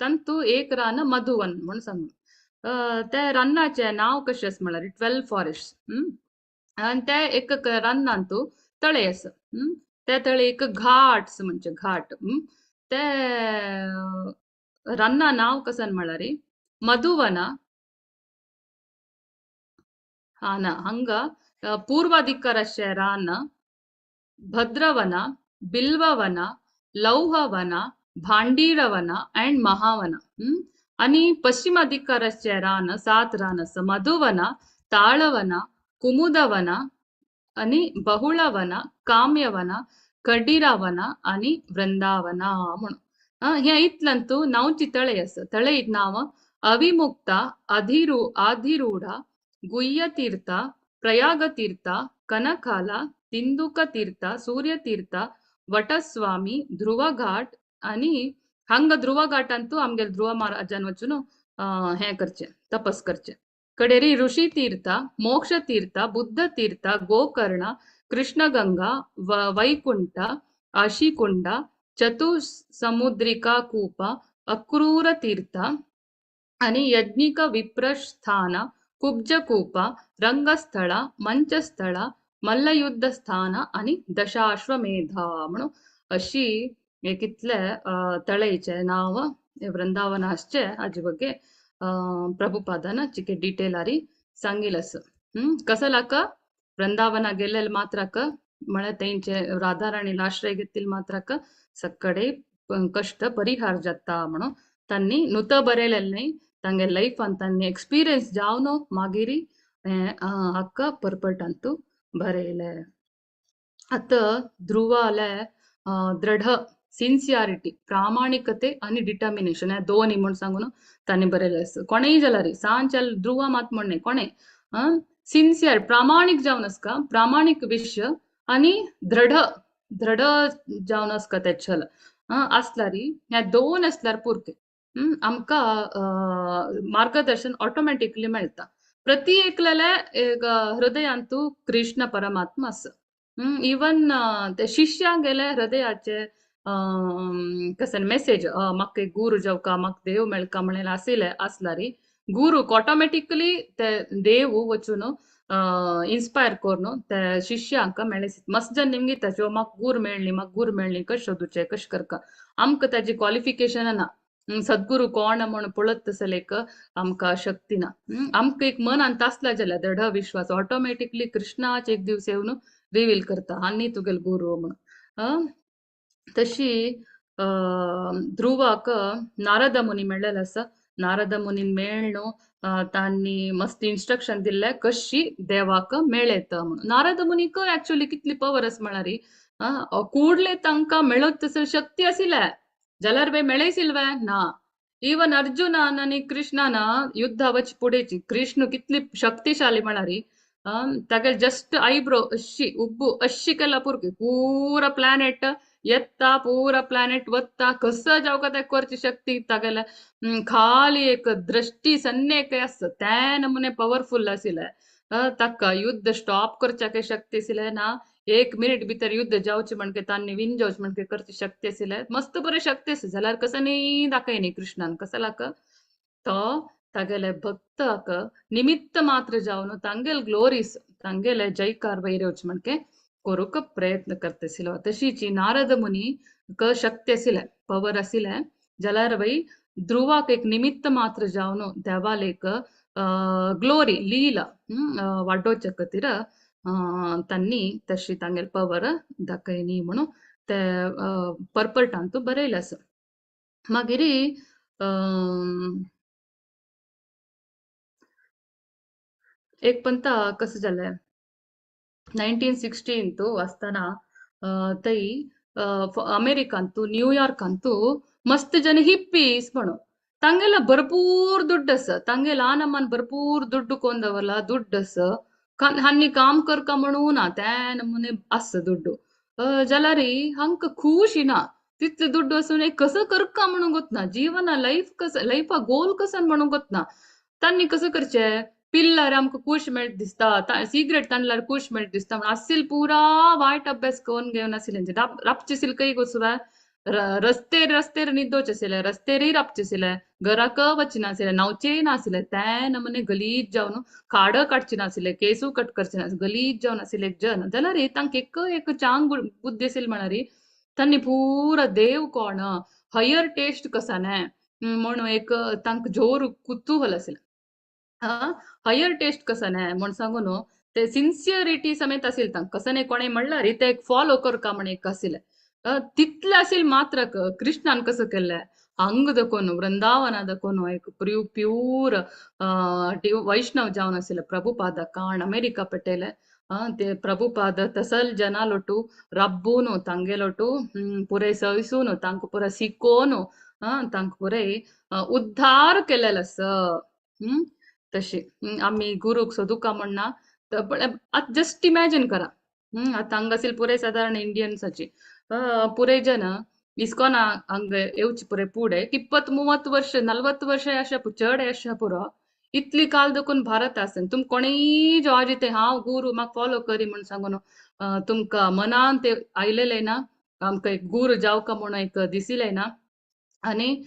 तंतू एक रान मधुवन म्हण सांगून त्या रानाचे नाव कशें आसा म्हळ्यार 12 फॉरेस्ट आणि त्या एक रानांतू तळे आसा त्या तळे एक घाट्स म्हणजे घाट ते रान्ना नाव कसं म्हळ्यार मधुवना ना ಹಂಗ ಪೂರ್ವ ದಿಕ್ಕರಷ್ಟೇ ರಾನ ಭದ್ರವನ ಬಿಲ್ವವನ ಲೌಹವನ भांडीरवना अँड महावना आणि पश्चिम दिक्कारचे रान 7 रान असं मधुवना ताळवना कुमुदवना आणि बहुळवना काम्यवना कडिरावना आणि वृंदावना म्हणून ह्या इतलंतू 9 तळे असं तळे नाव अविमुक्ता आधिरूढ गुह्यतीर्थ प्रयागतीर्थ कनकाला तिंदुकतीर्थ सूर्यतीर्थ वटस्वामी ध्रुवघाट आणि हंग ध्रुवघाटांतू आमगे ध्रुव महाराजान वचून हे करचे तपस करचे कडेरी ऋषी तीर्थ मोक्ष तीर्थ बुद्ध तीर्थ गोकर्ण कृष्णगंगा वैकुंठ आशिकुंड चतुसमुद्रिका कूप अक्रूर तीर्थ आणि यज्ञिक विप्रस्थान कुब्जकूप रंगस्थळ मंचस्थळ मल्लयुद्ध स्थान आणि दशाश्वमेध म्हणून अशी कितले तळेचे नाव वृंदावन आसचे हाजे ಬಗ್ಗೆ ಪ್ರಭುಪಾದನ ಚಿಕ್ಕೆ ಡೀಟೇಲ್ ಆರಿ सांगिलस कसलाक वृंदावन गेलेल मात्रक म्हळ्यार तेंचे राधाराणीला आश्रय घेतील मात्रक सकडे कष्ट परिहार जाता म्हणून तांणी नुत बरयलेले तांगे लाईफ तांणी एक्सपिरियन्स जावन मागीर हक्क परपटंतू बरयले आता ध्रुवाले दृढ सिन्सियारिटी प्रामाणिकते आणि डिटर्मिनेशन हे दोन्ही म्हण सांगून तांणी बरयले कोणेय जाल्यार सांचेल ध्रुवा मात म्हणणे कोणे सिन्सियर प्रामाणिक जावन आसका प्रामाणिक विश्य आणि दृढ दृढ जावन आसका तेचल असल्यारी ह्या दोन असल्यार पुरते. आमकां मार्गदर्शन ऑटोमॅटिकली मेळटा. प्रति एकल्याल्या एक हृदयांतू कृष्ण परमात्मा आसा. इवन ते शिष्यांक गेल्या हृदयाचे कसन मेसेज म्हाका एक गुरू जावका म्हाका देव मेळका म्हणून असल्यारी गुरूक ऑटोमॅटिकली ते देव वचून इन्स्पायर करून ते शिष्यांक मेळेसित मस्त जन निमगे ताचे म्हाका गुरू मेळ्ळी कशें सोदूचे कशें करका आमकां ताजी क्वॉलिफिकेशन ना. सद्गुरू कोण म्हणून पळत तसलेक आमकां शक्ती ना. आमकां एक मनांत आसला जाल्यार दृढ विश्वास ऑटोमॅटिकली कृष्णाच एक दीस येवन रिवील करता आनी तुगेल गुरू म्हणून. तशी ध्रुवाक नारद मुनी मेळ्ळेलो आसा. नारद मुनीन मेळ्ळो तांणी मस्त इन्स्ट्रक्शन दिल्ले कशी देवाक मेळयत म्हणून. नारद मुनीक ऍक्च्युअली कितली पवर आसा म्हळ्यार कूडले तांकां मेळत तसली शक्ती आशिल्ले जाल्यार मेळयसिल्वे ना. इवन अर्जुनान आनी कृष्णान युद्धा वच पुडेची कृष्ण कितली शक्तिशाली म्हळ्यार तागेले जस्ट आयब्रो अशी उब्बू अशी केला पुरकी पूरा प्लॅनेट येता पूरा प्लॅनेट वत्ता कसं जावका ते करची शक्ती तागेले खाली एक दृष्टी सन्नेक आसता त्या नमुने पॉवरफुल आशिल्ले. ताका युद्ध स्टॉप करच्याक शक्ती आशिल्ले ना. 1 मिनिट भितर युद्ध जावचे म्हणके तांणी विन जावचे म्हणके करची शक्ती आशिल्ले मस्त बरे शक्ती आसा जाल्यार कसं न्ही दाखयनी कृष्णान कसलाक तो तागेले भक्ताक निमित्त मात्र जावन तांगेल ग्लोरीस तांगेले जयकार वैरवच म्हणके करूक प्रयत्न करतसिलो. तशीची नारद मुनी शक्ती आशिल्ले पवर आशिल्ले जाल्यार ध्रुवाक एक निमित्त मात्र जावन देवालेक ग्लोरी लीला वाडोवचे खातीर तांणी तशी तांगेल पवर दाखयनी म्हणून ते पर्पटांतू बरयलें आसा. मागीर एक पंता कसं जालें 1916 आसतना थंय अमेरिकांतू न्यूयॉर्कांतू मस्त जन हिप्पीस म्हणून तांगेला भरपूर दुड्ड आसा तांगेला नमान भरपूर दुड्ड कोण दवरला दुड्ड आसा हांनी काम करका म्हणून ना त्या नमुने आसा दुड्डू जाल्यार हांक खुश ना तितले दुड्ड असून कसं करका म्हणून गोतना जीवना लाईफा गोल कसं म्हणून गोतना तांणी कसं करचें पिल्लार आमकां खुश मेळट दिसता सिगरेट ताणल्यार खुश मेळट दिसता म्हणून आसिल पुरा वायट अभ्यास करून घेवन आशिल्ले रापचे कई गोसुवा रस्तेर न्हिदोवचे आशिल्ले रस्तेरय रापचे आशिल्ले घराक वचचे नाशिल्ले न्हांवचेय नाशिल्ले त्या नमुने गलीज जावन खाड काडचे नाशिल्ले केसूय कट करचे नाशिल्ले गलीज जावन आशिल्ले एक जन जाल्यार तांकां एक चांग बुद्धी आशिल्ली म्हळ्यार तांणी पुरा देव कोण हयर टेस्ट कसाने म्हणून एक तांकां जोर कुतूहल आशिल्लें. हयर टेस्ट कसाने म्हण सांगून ते सिन्सियरिटी समेत आशिल्ले तांकां कसं नाही कोणें म्हणल्यार ते एक फॉलो करका म्हण एक आशिल्ले तितले आशिल्ले मात्र कृष्णान कसं केल्लें हांग दाखोवन वृंदावना दाखोवन एक प्यूर वैष्णव जावन आशिल्ले प्रभुपाद काण अमेरिका पेटयले ते प्रभुपाद तसल जनालोटू रब्बून तांगेलोटू पुरे सयसून तांकां पुरा शिकोवन तांकां पुरे उद्धार केलेलो आसा. तशी आम्ही गुरूक सोदुका म्हणना जस्ट इमॅजिन करा आता हांगासर पुरे साधारण इंडियन्साची पुरे जन इस्कॉना हांग येवची पुरे पुढे 20-30 वर्ष 40 वर्ष अशा चड अशा पुरो इतली काल देखून भारत आसन तुम कोणीय जॉर्ज ते हांव गुरू म्हाका फॉलो करी म्हणून सांगून तुमकां मनान ते आयलेले ना आमकां एक गुरू जावका म्हणून एक दिसिले ना आणि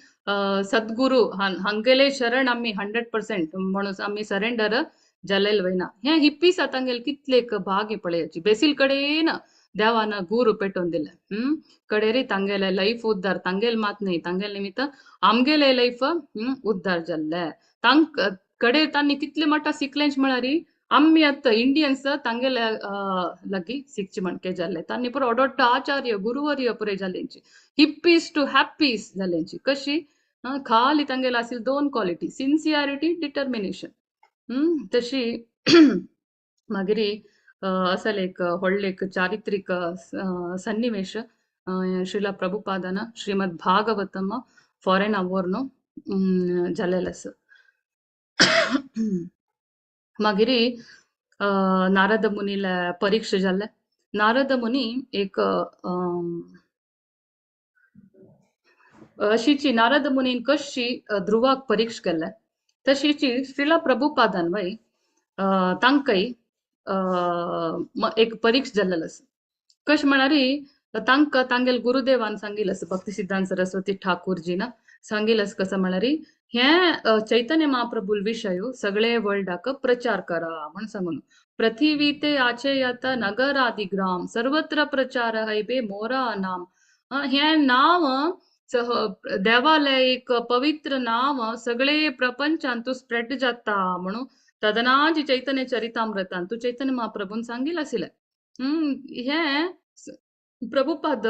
सद्गुरू हांगेले शरण आम्ही 100% म्हणून आम्ही सरेंडर जालेल वयना हे हिप्पीस तांगेल कितले एक भाग पळयाची बेसील कडेन देवान गुरू पेटोवन दिले कडेरी तांगेले लाईफ उद्धार तांगेल मात नाही तांगेल निमित्त आमगेले लाईफ उद्धार जाल्ले तांक कडे तांणी कितले मटा शिकलेंच म्हळ्यार आम्ही आता इंडियन्स तांगेले लगी शिकचे म्हणके जाल्ले तांणी पुरो ओडोड्ड आचार्य गुरुवर्य पुरे जाल्लेंची हिप्पीस टू हॅप्पीस जाल्लेंची कशी खाली तांगेल आशिल 2 क्वालिटी सिन्सियरिटी डिटर्मिनेशन तशी मागीर असल एक व्हडले एक चारित्रिक सन्निवेश श्रीला प्रभुपादान श्रीमद भागवतम फॉरेन आवरनो जालेलो आसा. मागीर नारद मुनीला परीक्षा जाल्ले नारद मुनी एक अशीची नारद मुनीन कशी ध्रुवाक परीक्ष केले तशीची श्रीला प्रभुपादान वय तांकां एक परीक्ष जाल्लेलो आसा. कश म्हणारी तांकां तांगेल गुरुदेवान सांगिल्लें आसा भक्ती सिद्धांत सरस्वती ठाकूरजीन सांगिल्लें आसा कसं म्हणारी हे चैतन्य महाप्रभू विषय सगळे वर्ल्डाक प्रचार करा म्हण सांगून पृथ्वी ते आचे आता नगर आदि ग्राम सर्वत्र प्रचार हैबे मोरा नाम हे नाव देवालय एक पवित्र नाव सगळे प्रपंचांतू स्प्रेड जाता म्हणून तदनाजी चैतन्य चरितामृतांतू चैतन्य महाप्रभून सांगिल आसिले. हे प्रभुपाद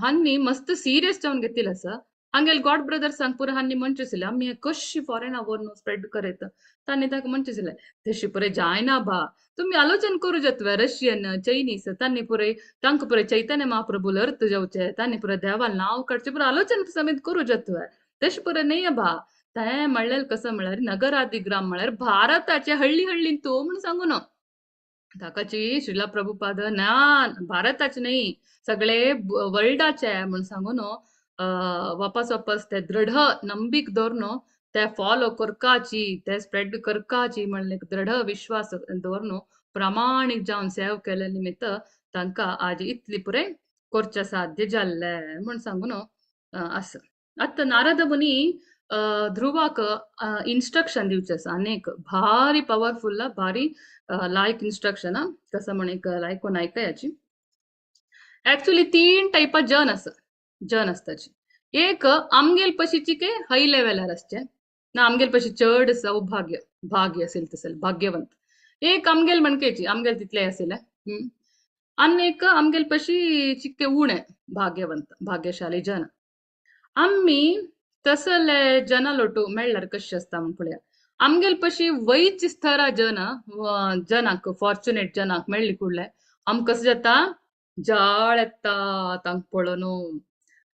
हांनी मस्त सिरियस जावन घेतिल्लें आसा. हांगेल गॉड ब्रदर सांग पुरो हांनी म्हणचिसिलें आमी हें कशी फॉरेना व्हरून स्प्रेड करयत तांणी ताका म्हणचिसिलें तशी पुरे जायना बा तुम्ही आलोचन करू जत्वे रशियन चैनीस तांणी पुरे तांकां पुरे चैतन्य महाप्रभूल अर्थ जावचे तांणी पुरे देवाल नांव काडचे पुरो आलोचन समेत करू जत्वे तशें पुरे न्हय बा तें म्हणलें कसं म्हळ्यार नगरादी ग्राम म्हळ्यार भारताचे हळ्ळी हळ्ळीन तो म्हण सांगून ताकाची श्रीला प्रभुपाद ना भारताचे न्हय सगळे वर्ल्डाचे म्हण सांगून वापस वापस ते दृढ नंबीक दवरून ते फॉलो करपाची ते स्प्रेड करपाची म्हणले दृढ विश्वास दवरून प्रामाणीक जावन सेव केले निमित्त तांकां आज इतली पुरे करचे साध्य जाल्ले म्हण सांगून आसा. आतां नारद मुनी ध्रुवाक इन्स्ट्रक्शन दिवचे आसा अनेक भारी पॉवरफुल भारी लायक इन्स्ट्रक्शन कसं म्हण एक लायकोन ऐकायाची. ऍक्च्युली 3 टायपा जन असताची. एक आमगेल पशीची के हाय लेवलार असचे ना आमगेल पशी चड सौभाग्य भाग्य असेल तसेल भाग्यवंत. एक आमगेल म्हणकेची आमगेल तितले असेल आनी एक आमगेल पशी चिक्के उणे भाग्यवंत भाग्यशाली जन. आम्ही तसले जन लोटू मेळ्ळार कशी असता म्हण पळया आमगेल पशी वयच स्थरा जनाक फॉर्च्युनेट जनाक मेळ्ळी कुडले आम कसं जाता जाळ येता तांक पळोवन.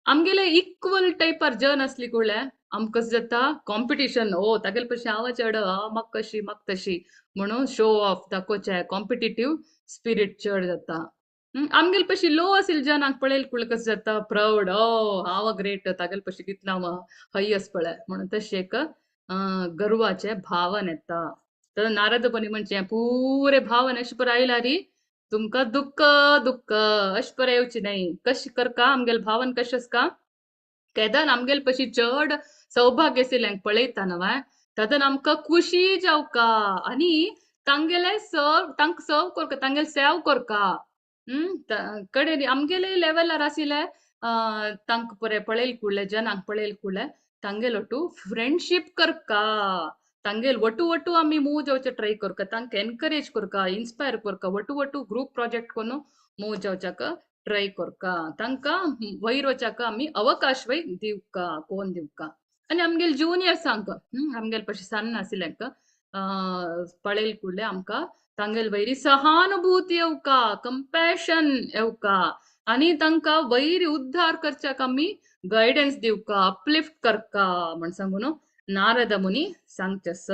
आमगेले इक्वल टायपार जन असली कुडले आम कसं जाता कॉम्पिटिशन तागेल पशी हांव चड म्हाक कशी म्हाक तशी म्हणून शो ऑफ दाखोवचे कॉम्पिटिटीव स्पिरीट चड जाता. आमगेल पशी लो असेल जनाक पळयल कुडले कसं जाता प्राऊड हांव ग्रेट तागेल पशी कितला हयस पळय म्हणून तशें एक गर्वाचे भावन येता. तर नारद मुनी म्हणचे पुरे भावन अशें पुरो आयला री तुमकां दुःख दुःख अशें पुरो येवची न्हय कशें करका आमगेल भावन कशें आसका केदान आमगेल पशी चड सौभाग्य आशिल्ल्यांक पळयता न्हय तदन आमकां खुशी जावका आनी तांगेले तांकां सर्व करका तांगेल सेव करका. कडेन आमगेले लेवलार आशिल्ले तांकां पुरे पळयल कुडले जनांक पळयल कुडले तांगेल ओटू फ्रेंडशीप करका तांगेल वटू वटू आमी मूव जावचे ट्राय करका तांकां एनकरेज करका इन्स्पायर करका वटू वटू ग्रुप प्रोजेक्ट करून मूव जावच्याक ट्राय करका तांकां वयर वचाक आमी अवकाश वय दिवका कोण दिवका. आनी आमगेल ज्युनियर्सांक आमगेल पशी सान्न आशिल्ल्यांक पळयल कुडले आमकां तांगेल वयरी सहानुभूती येवका कंपॅशन येवका आनी तांकां वयर उद्धार करच्याक आमी गायडन्स दिवका अपलिफ्ट करका म्हण सांगून नारद मुनी सांगचेस.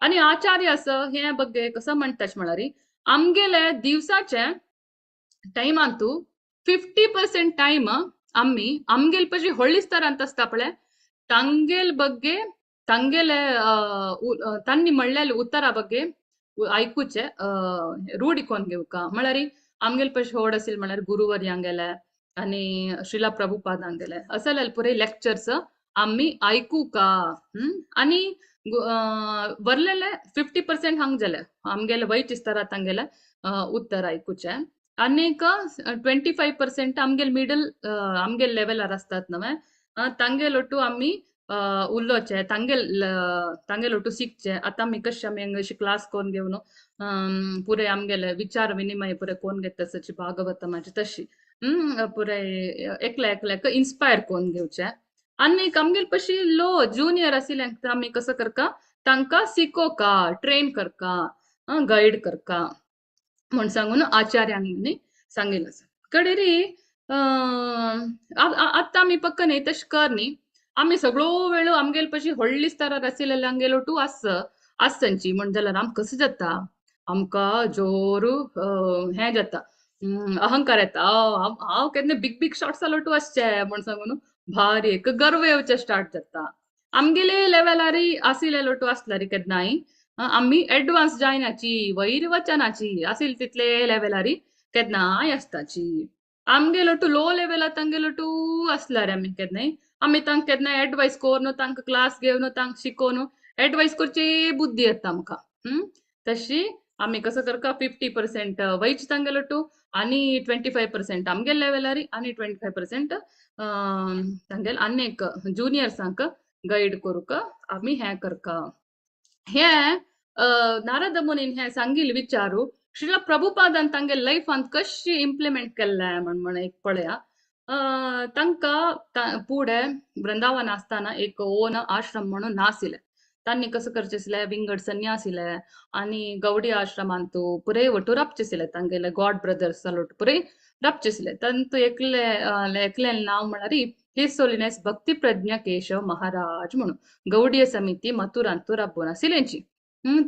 आनी आचार्य असं हे बग्गे कसं म्हणटाच म्हळ्यार आमगेले दिवसाचे टायमांतू 50% टाइम आम्ही आमगेल पशी व्हडली स्तरांत असता पळय तांगेल बग्गे तांगेले तांणी म्हणलेले उतरा बग्गे ऐकूचे रूढ कोण घेवका म्हळ्यार आमगेल पशी व्हड आशिल्ले म्हळ्यार गुरुवर्यांगेले आनी श्रीला प्रभुपादांगेले असले पुरे लेक्चर्स आम्ही ऐकूका. आनी वरलेले 50% हांग जाले आमगेले वयच स्तरात तांगेले उत्तर ऐकूचे आनीक 25% आमगेल मिडल आमगेल लेवलार असतात न्हय तांगेल ओटू आमी उलोवचे तांगेल ओटू शिकचे. आतां आमी कशें आमी अशी क्लास कोण घेवन पुरे आमगेले विचार विनिमय पुरे कोण घेता तशी भागवतमाची तशी पुरे एकल्या एकल्याक इन्स्पायर कोण घेवचे. आनी आमगेल पशी लो ज्युनियर आशिल्ल्यांक आमी कसं करका तांकां शिकोवका ट्रेन करका गायड करका म्हण सांगून आचार्यांनी सांगिल्लें आसा. कडेरी आतां आमी पक्क न्ही तशें कर न्ही आमी सगळो वेळ आमगेल पशी व्हडली स्तरार आशिल्ल्यांगेलो टू आसचीं म्हण जाल्यार आमकां कसं जाता आमकां जोरू हें जाता अहंकार येता हांव केन्ना बिग बिग शॉट्स लोटू आसचे म्हण सांगून भारी एक गर्व येवचे स्टार्ट जाता आमगेले लेवलारी आसिलेलो टू आसलारी केन्नाय आम्ही एडवान्स जायनाची वैर वचनाची आसिल तितले लेवलारी केन्नाय आसताची आमगेलो टू लो लेवला तांगेलो टू आसलारी आमी केन्नाय आमी तांक केन्नाय एडवाइस कोरनो तांक क्लास घेवनो तांक शिकोवनो एडवाइस करची बुद्धी येता आमकां तशी आमी कसो करता 50% वयच तांगेलो टू आणि 25% आमगे लेवलारी आणि 25% तांगेल आनेक ज्युनियर्सांक गाईड करूक आमी हें करका हे नारद मुनीन हे सांगिल विचारू श्रीला प्रभुपादान तांगे लायफान कशी इम्प्लिमेंट केल्ले म्हण एक पळया तांकां पुढे वृंदावन असताना एक ओन आश्रम म्हणून नासिले तांणी कसं करचेसले विंगड संन्यासिले आणि गौडी आश्रमांतू पुरे ಒಟ್ಟು रपचेसिले तांगेले गॉड ब्रदर्स जालोट पुरे रपचेसिले तंतु एकले एकले नाव म्हळ्यार हिज होलिनेस भक्ती प्रज्ञा केशव महाराज म्हणून गौडीय समिती मथुरांतू रब्बून आसिलेंची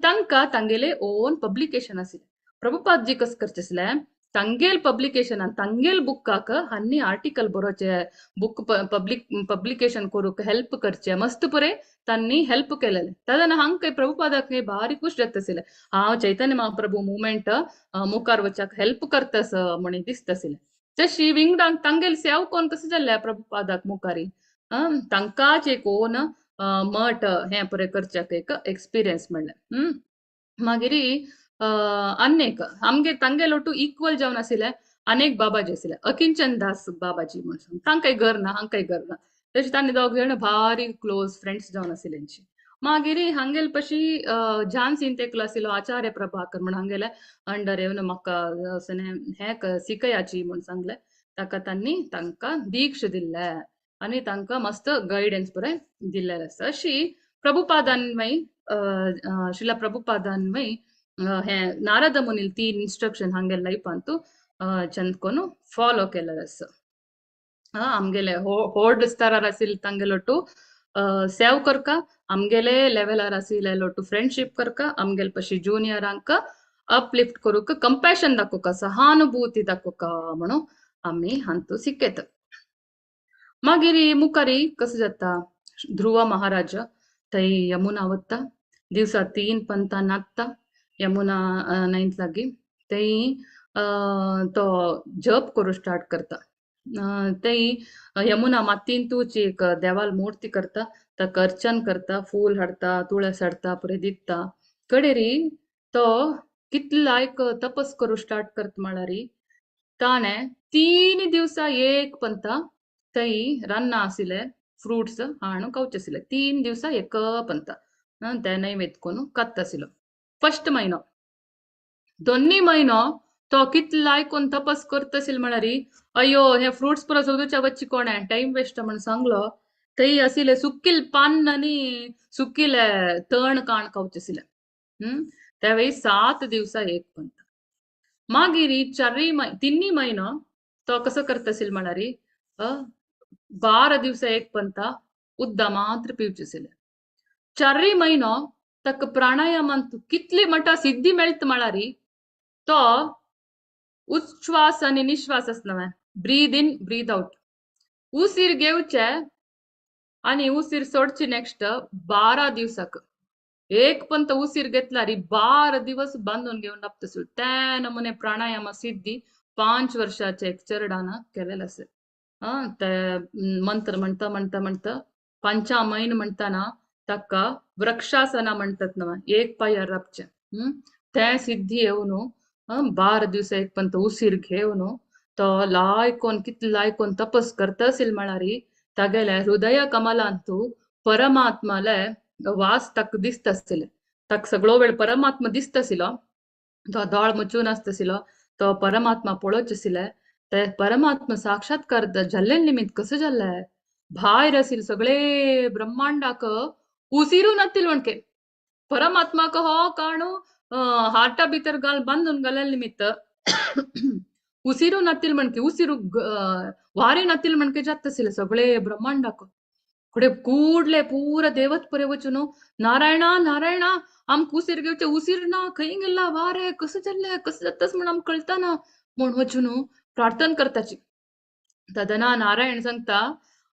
तांकां तांगेले ओन पब्लिकेशन आसिले प्रभुपादजी कस करचेसले तांगेल पब्लिकेशनान तांगेल बुकाक हांनी आर्टिकल बरोवचे बुक पब्लिकेशन करूक हेल्प करचे मस्त पुरे तांणी हेल्प केलेले तदन हांग प्रभुपादाक भारी खुश जातसिले हांव चैतन्य महाप्रभू मुवमेंट मुखार वचाक हेल्प करतस म्हणी दिसतसिले तशी विंगडांक तांगेल सेव कोण कसं जाल्ले प्रभुपादाक मुखारी तांकांच एक ओन मठ हें पुरे करच्याक एक एक्सपिरियन्स म्हणलें मागिरी अनेक आमगे तांगेलो टू इक्वल जावन आसिले अनेक बाबाजी आसिले अकिंचन दास बाबाजी म्हणून तांकांय घर ना हांकांय घर ना तशें तांणी दोग जाण भारी क्लोज फ्रेंड्स जावन आसिलेंची मागिरी हांगेल पशी झांसीन तेकलो आसिलो आचार्य प्रभाकर म्हण हांगेले अंडर येवन म्हाका हें सिकयाची म्हूण सांगले ताका तांणी तांकां दीक्ष दिल्ले आनी तांकां मस्त गायडन्स पुरे दिल्लेले आसा अशी प्रभुपादान्मय श्रीला प्रभुपादान्मय हे नारद मुनील 3 इन्स्ट्रक्शन हांगेल लायफांतू चंद कोन फॉलो केलेले आसा आमगेले होड स्तरार आसिल तांगेलो टू सेव करका आमगेले लेवलार आसिलेलो टू फ्रेंडशिप करका आमगेल पशी ज्युनियरांक अपलिफ्ट करूक कंपॅशन दाखोवका सहानुभूती दाखोवका म्हणून आमी हांतू सिकेत मागिरी मुखारी कसं जाता ध्रुव महाराज थंय यमुना वता दिवसा 3 पंता नाचता यमुना न्हंयत लागी थंय तो जप करू स्टार्ट करता थंय यमुना मातींतूच एक देवाल मूर्ती करता ताका अर्चन करता फूल हाडता तुळस हाडता पुरे दिता कडेरी तो कितलायक तपस करू स्टार्ट करता म्हळ्यार ताणें 3 दिवसा एक पंता थंय रान्ना आसिले फ्रुट्स हाडून खावचे आसिले 3 दिवसा एक पंता ते नैवेद्य करून खात आसिलो फर्स्ट म्हयनो दोन्ही म्हयनो तो कितलाय कोण तपस करत आसिल म्हळ्यार अयो हे फ्रुट्स पुरो सोदूच्या वच्ची कोणे टाइम वेस्ट म्हण सांगलो थंय आसिले सुकिल पान आनी सुकिले तण काण खावचे आसिले त्या वेळी 7 दिवसा एक पंत मागिरी 3 म्हयनो तो कसो करत आसिल म्हळ्यार 12 दिवसा एक पंता उद्दा मात्र पिवचे आसिले 4 म्हयनो ताका प्राणायामांत कितली मटा सिद्धी मेळत म्हळ्यार तो उच्छ्वास आणि निश्वास असणं ब्रीद इन ब्रीद आउट उसीर घेवचे आणि उसीर सोडची नेक्स्ट 12 दिवसाक एक पंत उसीर घेतला री 12 दिवस बांधून घेऊन लागतसूल त्या नमुने प्राणायाम सिद्धी 5 वर्षाचे एक चरडाना केलेलं असेल ते मंत्र म्हणता म्हणता म्हणता 5 महिन म्हणताना ताका वृक्षासना म्हणतात ना एक पायार रापचे ते सिद्धी येऊन 12 दिवस एक पंत उसीर घेऊन तो लायकोन कितले लायकोन तपस करता असेल म्हळ्यार तागेले हृदय कमलांतू परमात्माले वास ताक दिसत आसतले ताक सगळो वेळ परमात्मा दिसत आसिलो तो दोळ मुचून आसतसिलो तो परमात्मा पळोवचे आसिले ते परमात्मा साक्षात्कार जाल्ले निमित्त कसं जाल्ले भायर आसिल सगळे ब्रह्मांडाक उसिरू नातील म्हणके परमात्माक हो काणू हार्टा भितर बांधून घालेल निमित्त उसिरू नातील म्हणके उसिरू वारे नातील म्हणके जात आसिले सगळे ब्रह्मांडाक कड़े कूडले पूरा देवत परे वचुनो नारायणा नारायणा आमक उसीर घेवचे उसीर ना खंय गेला वारे कसं जाल्ले कसं जातस म्हण आमक कळता ना म्हण वचुनो प्रार्थना करताची तदना नारायण सांगता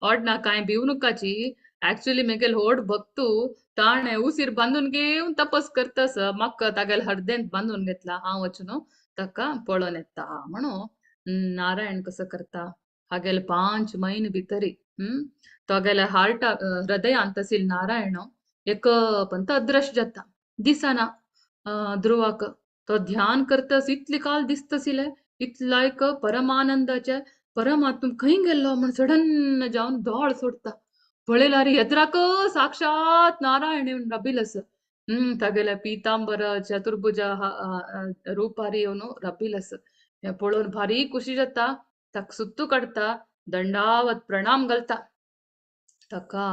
ओड ना काय भिवनुकाची ऍक्च्युली मेगेल होड बघतू ताणे उसीर बांधून घेऊन तपस करतस मक्क तागेल हर्देंत बांधून घेतला हांव वचून ताका पळोवन येता म्हणून नारायण कसं करता हागेल 5 महिने भितरी तागेल्या हार्टा हृदयांत तसील नारायण एक पंत अदृश्य जाता दिसना ध्रुवाक तो ध्यान करतस इतली काल दिसतसिले इतला एक परमानंदाचे परमात्म खंय गेल्लो म्हण सडन जावन दोळ सोडता पळयल्यार एदराक साक्षात नारायण येवन रबिलस तागेले पीतांबर चतुर्भुज रूपार येवन रबिलस हे पळोवन भारी खुशी जाता ताक सुत्तू काडता दंडावत प्रणाम घालता ताका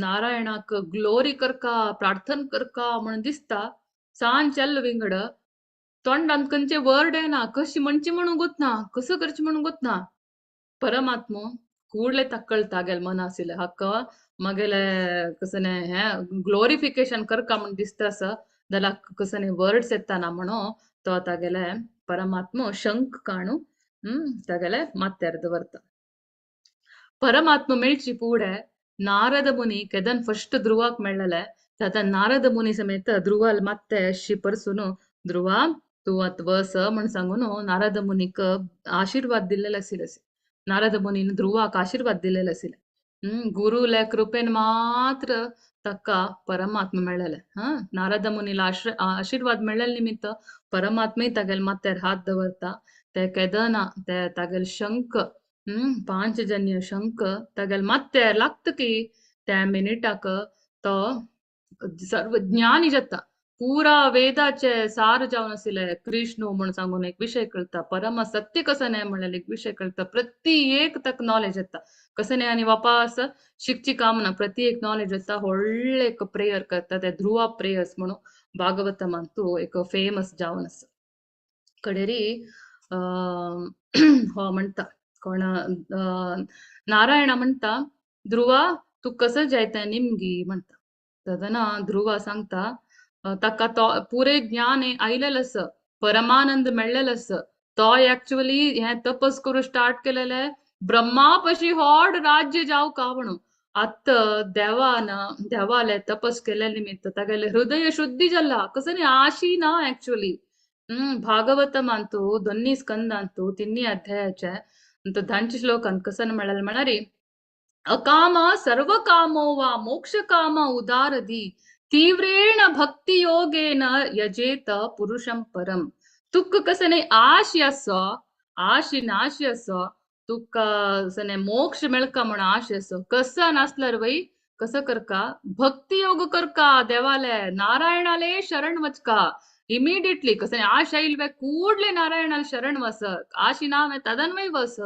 नारायणाक ग्लोरी करका प्रार्थना करका म्हण दिसता सांचेल्ल विंगड तोंडांत खंयचे वर्ड येना कशी म्हणची म्हणून गोतना कसं करची म्हणून गोतना परमात्म ಕೂಡ್ಲೆ ತಕ್ಕಳ್ತಾಗೆಲ್ ಮನಸಿಲೆ ಹಕ್ಕ ಮಗೆಲೆ ಕಸನೆ ಹೆ ಗ್ಲೋರಿಫಿಕೇಶನ್ करका म्हण दिसतास दला कसने वर्ड्स येताना म्हणो तो तागेले परमात्म शंख काणू तागेले माथ्यार दवरता परमात्म मेळची पुढे नारद मुनी केदन फस्ट ಧ್ರುವಾಕ್ मेळ्ळले ताता नारद मुनी समेत ಧ್ರುವಲ್ ಮತ್ತೆ ಶಿಪರ್ಸುನು ಧ್ರುವ तू आत वस म्हण सांगून नारद मुनीक आशीर्वाद दिलेले आशिल्ले नारद मुनीन ध्रुवाक आशीर्वाद दिलेले आशिल्ले गुरुले कृपेन मात्र ताका परमात्म मेळ्ळले नारद मुनीला आशीर्वाद मेळ्ळेले निमित्त परमात्मे तागेल माथ्यार हात दवरता ते केदना ते तागेल शंख पांचजन्य शंख तागेल माथ्यार लागता की त्या मिनिटाक तो सर्व ज्ञानी जाता पुरा वेदाचे सार जावन आशिल्ले कृष्ण म्हण सांगून एक विषय कळता परम सत्य कसने म्हणलेले एक विषय कळता प्रत्येक तक नॉलेज येता कसने आनी वापास शिकची कामना प्रत्येक नॉलेज येता व्हडले एक प्रेयर करता ते ध्रुवा प्रेयर्स म्हणून भागवतमान तू एक फेमस जावन आसा कडेरी हो म्हणता कोण नारायण म्हणता ध्रुवा तू कसं जायता निमगी म्हणता तदना ध्रुवा सांगता ताका तो पुरे ज्ञान आयलेलं आसा परमानंद मेळ्ळेलो आसा तो ऍक्च्युअली हे तपस करू स्टार्ट केलेले ब्रह्मा पशी होड राज्य जावका म्हणून आत देवाले तपस केले निमित्त तागेले हृदय शुद्धी जाला कसं नी आशी ना ऍक्च्युअली भागवतमांतू दोन्ही स्कंदांतू तिन्ही अध्यायाचे ಧಾಂಚಿ ಶ್ಲೋಕನ್ ಕಸನ್ ಮಳಲ್ ಮಣರಿ ಅಕಾಮ ಸರ್ವ ಕಾಮೋ ವಾ ಮೋಕ್ಷ ಕಾಮ ಉದಾರದಿ ತೀವ್ರೇಣ ಭಕ್ತಿ ಯೋಗೇನ ಯಜೇತ ಪುರುಷಂ ಪರಂ ತುಕ್ಕ ಕಸನೆ ಆಶಯಸ ಆಶಿ ನಾಶಯಸ तुक सने मोक्ष मेळका म्हण आशेस कसा नासल्यार वय कसं करका भक्ती योग करका देवाले नारायणाले शरण वचका इमिडिएटली कसं आश आयिल्वे ಕೂಡ್ಲೆ नारायणाल शरण वस आशी नावे तदन्वय वस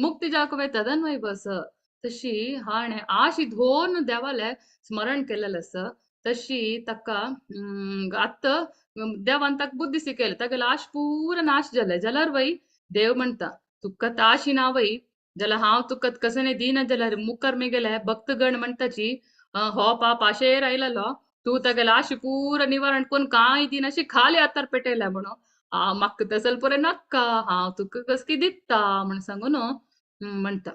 मुक्ती जाकवे तदन्वय वस तशी हाणे आशी धोन देवाले स्मरण केलेलं आस तशी ताका आत देवान ताका बुद्धी सिकयली तागेलो आश पूर्ण नाश जाले जाल्यार वय देव म्हणता तुका ताशी ना वय जाल्यार हांव तुका कसं दिना जाल्यार मुखार मेगेले भक्तगण म्हणटाची हो पाप आशेर आयलेलो तू तागेलो आशी पूर्ण निवारण करून कांय दिन अशी खाली आतार पेटयल्या म्हणून म्हाका तसल पुरे नाका हांव तुका कसकी दिता म्हण सांगून म्हणटा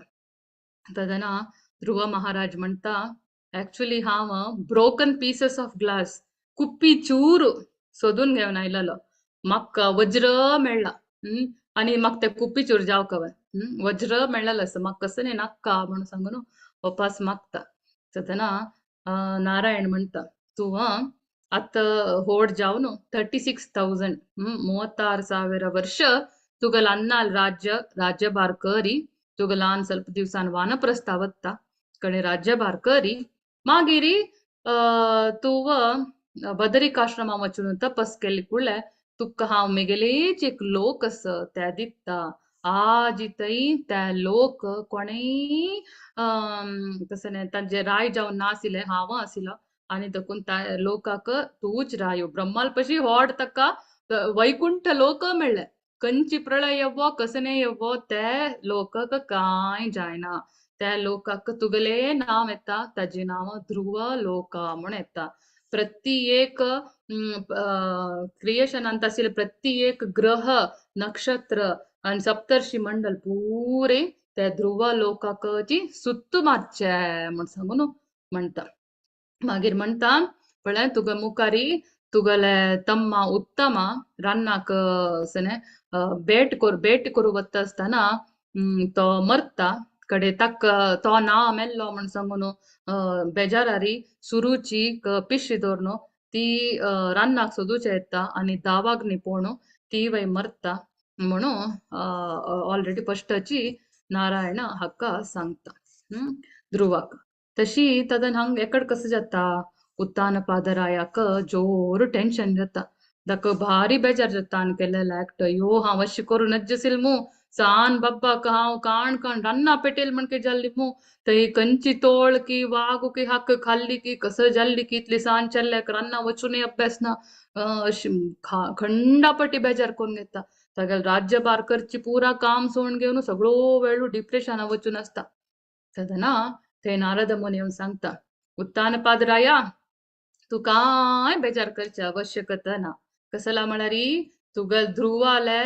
तदना ध्रुव महाराज म्हणता ऍक्च्युअली हांव ब्रोकन पीसेस ऑफ ग्लास कुप्पी चूर सोदून घेवन आयलेलो म्हाका वज्र मेळ्ळा आणि म्हाका ते कुप्पी चूर जावका वज्र मेळ्ळेलो आसा म्हाका कसं न्ही नाका म्हण सांगून वपास मागता तदना नारायण म्हणता तू आत ಹೋಡ್ ಜಾವನು 36,000 36,000 ವರ್ಷ ತುಗಲ ಅನ್ನಾಲ್ ರಾಜ್ಯಭಾರ ಕರಿ ತುಗಲಾನ್ ಸ್ವಲ್ಪ ದಿವಸಾನ್ ವಾನಪ್ರಸ್ಥ ಅವತ್ತ ಕಡೆ ರಾಜ್ಯಭಾರ ಕರಿ ಮಾಗಿರಿ तुव बदरिकाश्रम वचून तपस केली कुळ्ळे तुका हांव मेगेलेच एक लोक आस त्या दिसता आज थंय त्या लोक कोणेय तसं तांचे राय जावन नासिले हांव आसिलो आणि तकून लोकाक तूच रायो ब्रह्माल पशी होड ताका वैकुंठ लोक मेळ्ळे खंयची प्रळय येवो कसने येवो ते लोकाक कांय जायना त्या लोकाक तुगेले नाव येता ताजे नाव ध्रुव लोक म्हण येता प्रत्येक क्रिएशनांत आशिल्ले प्रत्येक ग्रह नक्षत्र आणि सप्तर्षी मंडल पुरे त्या ध्रुव लोकाकची सुत्तू मारचे म्हण सांगून म्हणता. मागीर म्हणता पळय तुग मुखारी तुगले तಮ್ಮ उत्तम रान्नाक सने भेट करू वत्ता असताना तो मरता कडे तक तो ना मेल्लो म्हण सांगून बेजारारी सुरुची पिशिदोर्नो ती रान्नाक सोदूचे येता आणि दावाग्नी पोणू ती वय मरता म्हणून ऑलरेडी फस्टाची नारायण हक्का सांगता ಧ್ರುವಕ್ तशी तदन हंग एकड कसं जाता उत्तान पादरायाक जोर टेन्शन जाता दक भारी बेजार जाता आणि केलेला ऍक्ट यो हांव अशी करून नज्जसिल मू सान बब्बाक हांव काण काण रन्ना पेटेल म्हणके जल्ली मू तई कंची तोळ की वागू की हक्क खाल्ली की कसं जल्ली की इतली सान चल्ल्याक रन्ना वचून अभ्यास ना अशी खंडापटी बेजार करून घेता सगळं राज्यभार करची पुरा काम सोडून घेऊन सगळो वेळू डिप्रेशन वचून असता तदना ते नारद मुनी येऊन सांगता उत्तानपादराया तू काय बेजार करची आवश्यकता ना कसला म्हणारी तुगल ध्रुवाले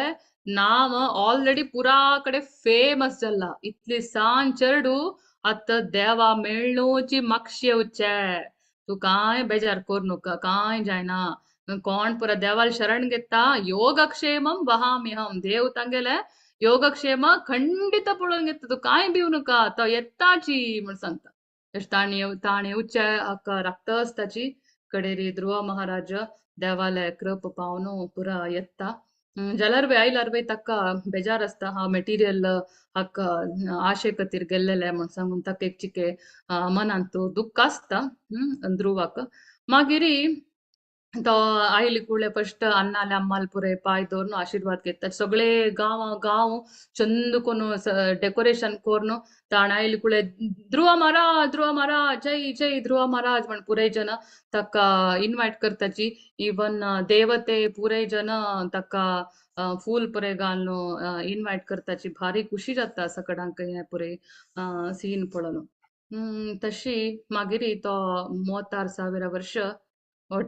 नाव ऑलरेडी पुराकडे फेमस झाला इतली सान चरडू आता देवा मेळणूची मागशी येऊचे तू काय बेजार करू नका काय जायना कोण पुरा देवाला शरण घेता योगक्षेमम वहाम्यहम देव तांगेले योगक्षेम खंडित पळून घेता तू काय भिवू नका तो येताची म्हण सांगता ಎಷ್ಟು ತಾಣೆ ಉಚ್ಚ ಅಕ್ಕ ರಕ್ತಸ್ತಾची ಕಡೆರಿ ಧ್ರುವ ಮಹಾರಾಜ देवालय कृप पावनो पुरा येता जलर बी आयलार बी तक्का बेजार असता हा मेटीरियल हक्क आशे खातीर गेल्लेले म्हण सांगून ताका एक चिके मनांतू दुःख असता ध्रुवाक मागिरी तो आयली कुळे फस्ट अन्नाले अम्माल पुरे पाय दवरून आशीर्वाद घेतात सगळे गाव चंद कोण डेकोरेशन करून ताण आयली कुळे ध्रुव महाराज जय जय ध्रुव महाराज म्हण पुरे जन तक्का इन्वाइट करताची इवन देवते पुरे जन तक्का फूल पुरे घालून इन्वाइट करताची भारी खुशी जाता सकडांक हे पुरे सीन पळोवन तशी मागिरी तो 36,000 वर्ष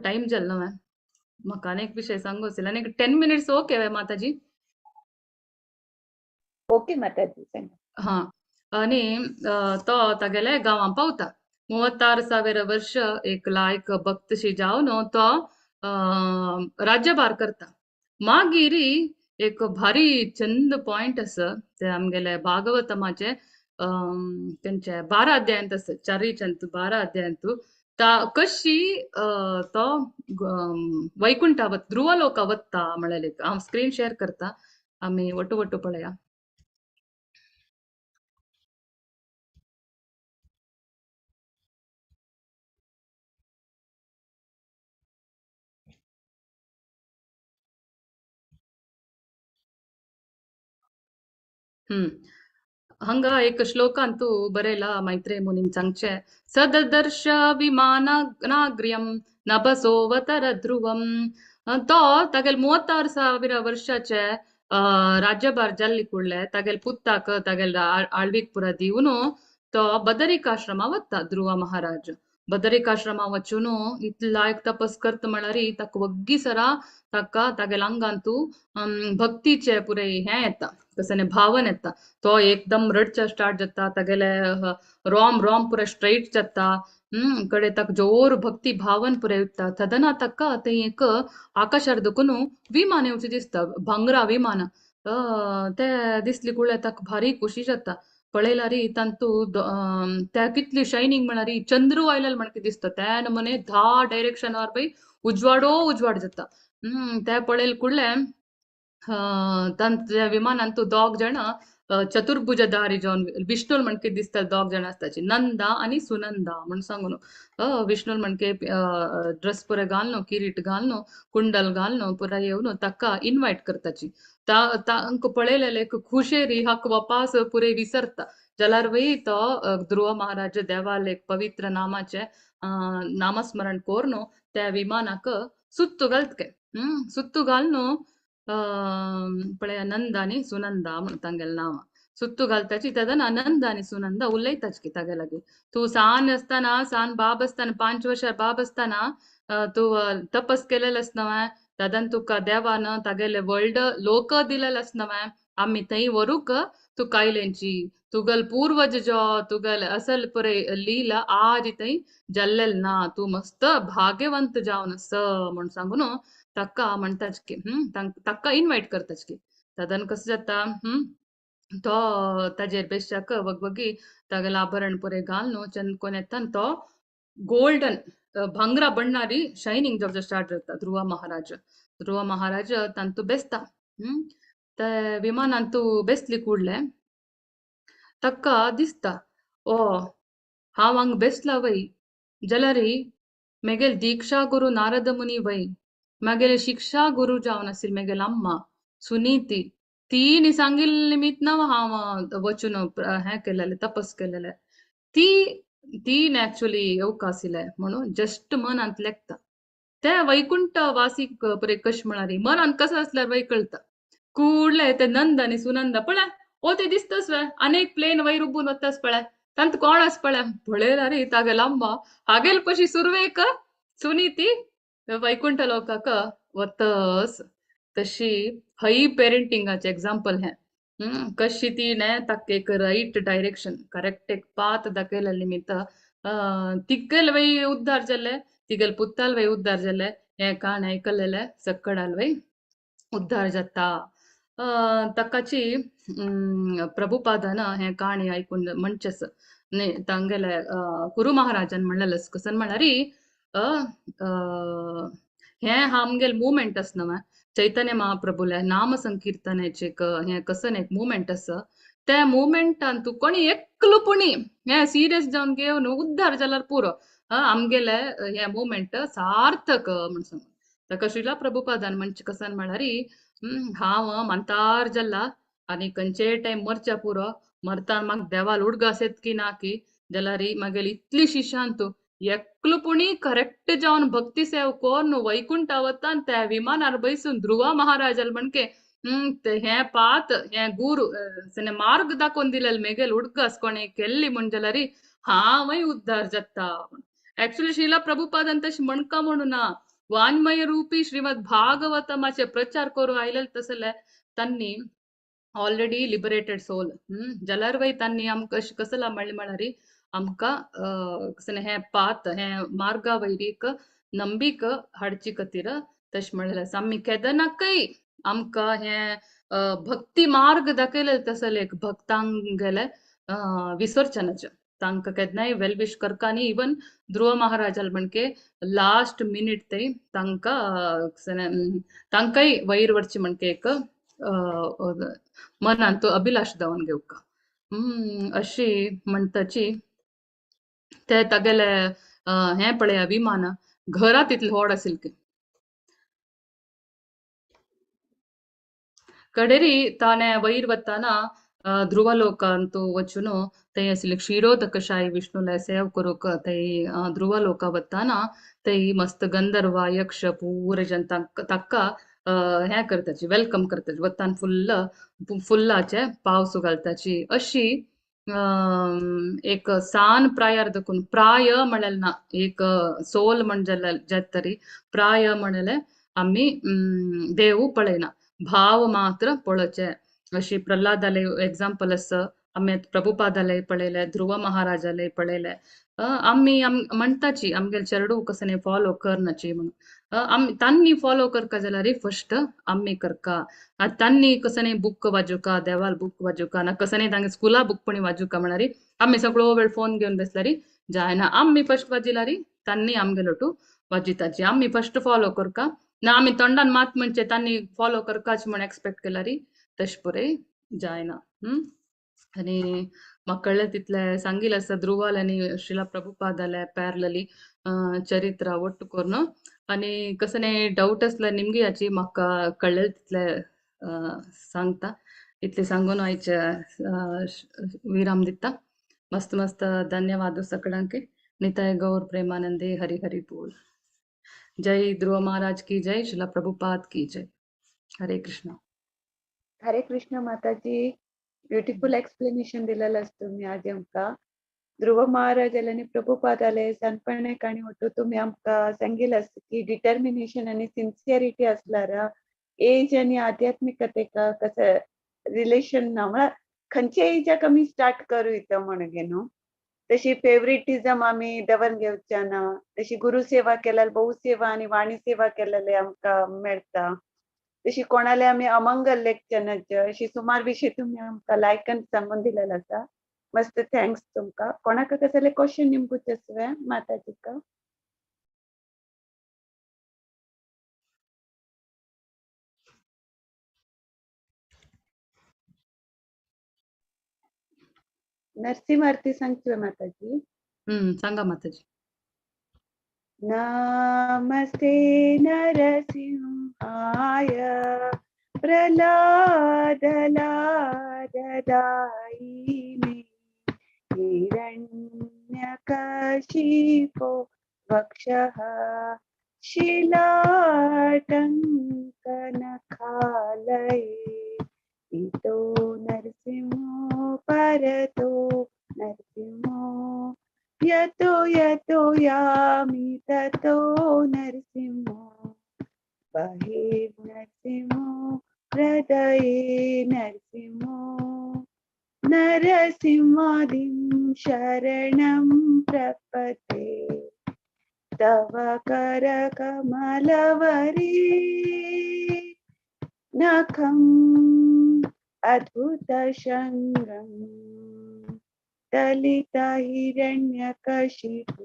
टाइम जाल्लो मॅम म्हाका आनी एक विशय सांगूसिल आनी 10 मिनिट्स ओके वे माताजी ओके माताजी सांगा हा आणि तो तागेले गांवां पावता 36,000 वर्ष एक लायक भक्तशी जावन तो राज्यभार करता मागिरी एक भारी चंद पॉइंट आसा ते आमगेले भागवतमाचे तेंचे 12 अध्यायांत आसा चारीचंत 12 अध्यायांत कशी तो वैकुंठा वत ಧ್ರುವಲೋಕ वत्ता म्हळेले हांव स्क्रीन शेअर करता आमी वटू वटू पळया ಹಂಗ एक ಶ್ಲೋಕಂತೂ ಬರೆಯಲ್ಲ ಮೈತ್ರೇಯ ಮುನಿಂ ಸಂಚೆ ಸದದರ್ಶ ವಿಮಾನಾಗ್ರ್ಯಂ ನಭಸೋವತರ ಧ್ರುವಂ तो तागेल 36,000 वर्षाचे राज्यभार जाल्ली कुडले तागेल पुत्ताक तागेल आಳ್ವಿಕ್ ಪುರ दिवन तो बदरिकाश्रमा वत्ता ಧ್ರುವ महाराज बदरिकाश्रमा वचून इतले लायक तपस करता म्हळ्यार ताका वग्गी सरा ताका तागेल आंगांतू भक्तीचे पुरे हे येता कसं भावन येता तो एकदम रडचा स्टार्ट जाता तागेले रोम रोम पुरे स्ट्रेट जाता कडे तक जोर भक्ती भावन पुरे उठता तदना तक्का ते एक आकाशार दुखून विमान येवचे दिसता भांगरा विमान ते दिसली कुळे तक भारी खुशी जाता पळयल्यार तांतू त्या कितली शायनिंग म्हळ्यार चंद्रू आयलेले म्हणके दिसता त्या नमने 10 डायरेक्शनार पळय उजवाड जाता ते पळयल कुडले त्या विमानांतू 2 जण चतुर्भुजधारी जावन विष्णूल म्हणके दिसता 2 जण आसताची नंदा आणि सुनंदा म्हण सांगून विष्णूल म्हणके ड्रेस पुरे घालनो किरीट घालनो कुंडल घालनो पुरा येवन ताका इन्वाइट करताची तांक पळयलेले खुशेरी हक वापास पुरे विसरता जाल्यार वय तो ध्रुव महाराज देवाल एक पवित्र नामाचे नामस्मरण करून त्या विमानाक सुत्तू घालतके सुत्तू घालनो पळय नंद आणि सुनंदा म्हण तांगेल नाव सुत्तू घालताची तदन नंद आणि सुनंदा उलयताच की तागे लागी तू सान बाब असताना 5 वर्षार बाब असताना तू तपस केलेलं असनवे तदन तुका देवान तागेले वर्ल्ड लोक दिलेलं असनवे आम्ही थंय वरूक तू कायलेंची तुगल पूर्वज जो तुगल असल पुरे लीला आज थंय जल्लेल ना तू मस्त भाग्यवंत जावन स म्हण सांगून ताका म्हणटाच की ताका इन्वाइट करताच की तादन कसं जाता तो ताजेर बेश्टाक वगवगी तागेल आभरण पुरे घालून चंदकोन येतान तो ಗೋಲ್ಡನ್ ಬಂಗ್ರ ಬಣ್ಣಾರಿ ಶೈನಿಂಗ್ ಜೊತೆ ಸ್ಟಾರ್ಟ್ ಇರ್ತ ಧ್ರುವ ಮಹಾರಾಜ ತಂತು ಬೆಸ್ತ ಹ್ಮ್ ತ ವಿಮಾನ ಅಂತೂ ಬೆಸ್ಲಿ ಕೂಡ್ಲೆ ತಕ್ಕ ದಿಸ್ತ ಓ हांग बेसला वय जाल्यारी मेगेल दीक्षा गुरु नारद मुनी वय मागेले शिक्षा गुरु जावन आशिल मेगेल अम्मा सुनीती तीन सांगिल निमित्त ना हांव वचून हें केलेले तपस केलेले ती तीन ऍक्च्युली येवक आशिल्ले म्हणून जस्ट मनांत लेखता ते वैकुंठ वासीक बरे कश म्हणारी मनांत कसं असल्यार वय कळता ಕೂಡ್ಲೆ ते नंद आणि सुनंद पळय ओ ते दिसतस वे अनेक प्लेन वयर उबून वतास पळय तांत कोण आस पळय पळयला रे तागेलम्मा हागेल कशी सुरवेक सुनीती वैकुंठ लोकाक वतस तशी हई पेरेंटिंगाचे एग्जाम्पल हे कशी तिने ताका एक राईट डायरेक्शन करेक्ट एक पाथ दाखयल्या निमित्त तिगल वय उद्धार जाले तिगल पुत्ताल वय उद्धार जाले हे काण ऐकलेले सक्कडाल वय उद्धार जाता तकाची प्रभुपादान हे काणी ऐकून म्हणचेस ने तांगेले कुरु महाराजान म्हणलेलस कसन म्हणारी हे आमगेल मुवमेंट आस न्हय चैतन्य महाप्रभुले नाम संकीर्तनाचे हे कसन एक मुवमेंट आस त्या मुवमेंटान तू कोणी एकलुपणी हे सिरियस जावन घेवन उद्धार जाल्यार पुरो आमगेले हे मुवमेंट सार्थक म्हण सांग ताका श्रीला प्रभुपादान म्हणचे कसन म्हणारी हांव मंतार जाल्ला आनी खंयचे टायम मरच्या पुरो मरतान म्हाका देवाल उडगास येत की ना की जाल्यार मागेली इतली शिशांत एकलुपणी करेक्ट जावन भक्ती सेव कोन वैकुंठ वतान त्या विमानार बैसून ध्रुवा महाराजाल म्हणके हे पात हे गुरु मार्ग दाखोवन दिलेले मेगेल उडगास कोणे केल्ली म्हण जाल्यार हांवय उद्धार जाता ऍक्च्युली श्रीला प्रभुपादान तशी म्हणका म्हणू ना वाङ्मय रूपी श्रीमद भागवतमाचे प्रचार करू आयले तसले तांनी ऑलरेडी लिबरेटेड सोल जाल्यार वय तांनी आमकां कसला म्हणले म्हणारी आमकां हे पात हे मार्गा वैरीक नंबीक हाडची खातीर तशें म्हणलें आमी केदनाकय आमकां हे भक्ती मार्ग दाखयले तसले एक भक्तांक गेले विसर्जनाचे तांकां केन्नाय वेल विश करका न्ही इवन ध्रुव महाराजाल म्हणके लास्ट मिनिट ते तांकांय वयर वरची म्हणके एक मनांत अभिलाष जावन घेवका अशी म्हणटाची ते तागेले हे पळया विमान घरा तितले व्हड आशिल्ले की कडेरी ताने वयर वताना ಧ್ರುವಲೋಕ ವಚುನು ತೈ ಅಸಿಲಿ ಕ್ಷೀರೋದಕಶಾಯಿ ವಿಷ್ಣುಲೆ ಸೇವ್ ಕರುಕ ತೈ ಧ್ರುವಲೋಕ वताना तै मस्त गंधर्व यक्ष पुरे जन तक्क हे करताची वेलकम करताची वतान फुल्लाचे पावसू घालताची अशी एक सान प्रायार देखून प्राय म्हणलें ना एक सोल म्हण जात तरी प्राय म्हणले आम्ही देव पळयना भाव मात्र पळोवचे अशी प्रल्हादाले एग्जाम्पल आसा आम्ही प्रभुपादाले पळयले ध्रुव महाराजाले पळयले आम्ही म्हणटाची आमगेल चेडू कसने फॉलो करनाची म्हणून तांनी फॉलो करका जाल्यार फर्स्ट आम्ही करका तांनी कसने बुक वाजूका देवाल बुक वाजूका ना कसने तांगे स्कुला बुक पण वाजूका म्हणारी आम्ही सगळो वेळ फोन घेवन बसल्यार जायना आम्ही फर्स्ट वाजिल्यार तांनी आमगेलो टू वाजिताची आम्ही फर्स्ट फॉलो करका ना आम्ही तोंडान मात म्हणचे तांनी फॉलो करकाच म्हण एक्सपेक्ट केल्यार तश पुरे जायना आणि म्हाका कळ्ळें तितले सांगिल्लें आसा ध्रुवाल आनी श्रीला प्रभुपादाले पॅरलली चरित्र ಒಟ್ಟು करून आणि कसने डाऊट आसल्यार निमगे हाची म्हाका कळ्ळें तितले सांगता इतले सांगून आयचे विराम दिता मस्त मस्त धन्यवाद सगळ्यांक निताय गौर प्रेमानंदे हरि हरि बोल जय ध्रुव महाराज की जय श्रीला प्रभुपाद की जय हरे कृष्ण हरे कृष्ण माताजी ब्युटिफुल एक्सप्लेनेशन दिलेलं असतं तुम्ही आज आमका ध्रुव महाराजाले आणि प्रभुपादाले सणपणेक आणि ಒಟ್ಟು तुम्ही आमका सांगितलं असतं की डिटर्मिनेशन आणि सिन्सियरिटी असल्यार एज आणि आध्यात्मिकतेक कसं रिलेशन ना म्हळ्यार खंयचे एजाक आमी स्टार्ट करूं म्हणगे न्हू. तशी फेवरेटिझम आमी देंवन घेवचे ना. तशी गुरुसेवा केल्यार भोव सेवा आनी वाणी सेवा केलेले आमकां मेळटा. तशी कोणाले आमी अमंगल लेखचे अशी सुमार विशय तुमी आमकां लायकन सांगून दिलेलो आसा. मस्त थँक्स तुमकां. कोणाक कसले क्वेश्चन निमगू तेसवे माताजी का? नरसिंहारती सांगते माताजी. सांगा माताजी. नमस्ते नरसिंहाय प्रह्लादलाददायिने हिरण्यकशिपो वक्षः शिलाटङ्कनखालये इतो नरसिंहो परतो नरसिंहो यतो यतो यामि ततो नरसिंहो बहे नरसिंहो हृदये नरसिंहो नरसिंहादिं शरणं प्रपद्ये तव करकमलवरे नखम् अद्भुतशृङ्गम् दलितहिरण्यकशिपु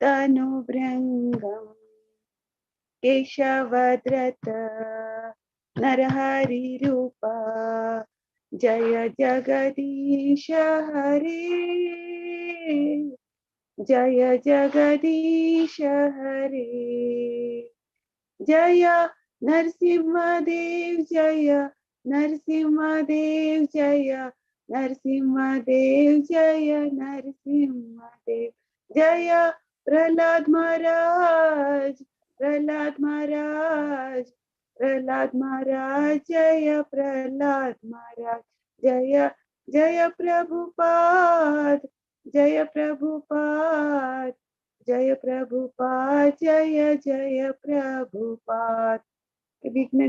तनुभृङ्गम् केशवधृत नरहरिरूप जय जगदीश हरे जय जगदीश हरे जय नरसिंहदेव जय नरसिंहदेव जय नरसिंहदेव जय नरसिंहदेव जय प्रह्लाद महाराज प्रह्लाद महाराज प्रह्लाद महाराज जय प्रह्लाद महाराज जय जय प्रभुपाद जय प्रभुपाद जय प्रभुपाद जय जय प्रभुपाद. विघ्न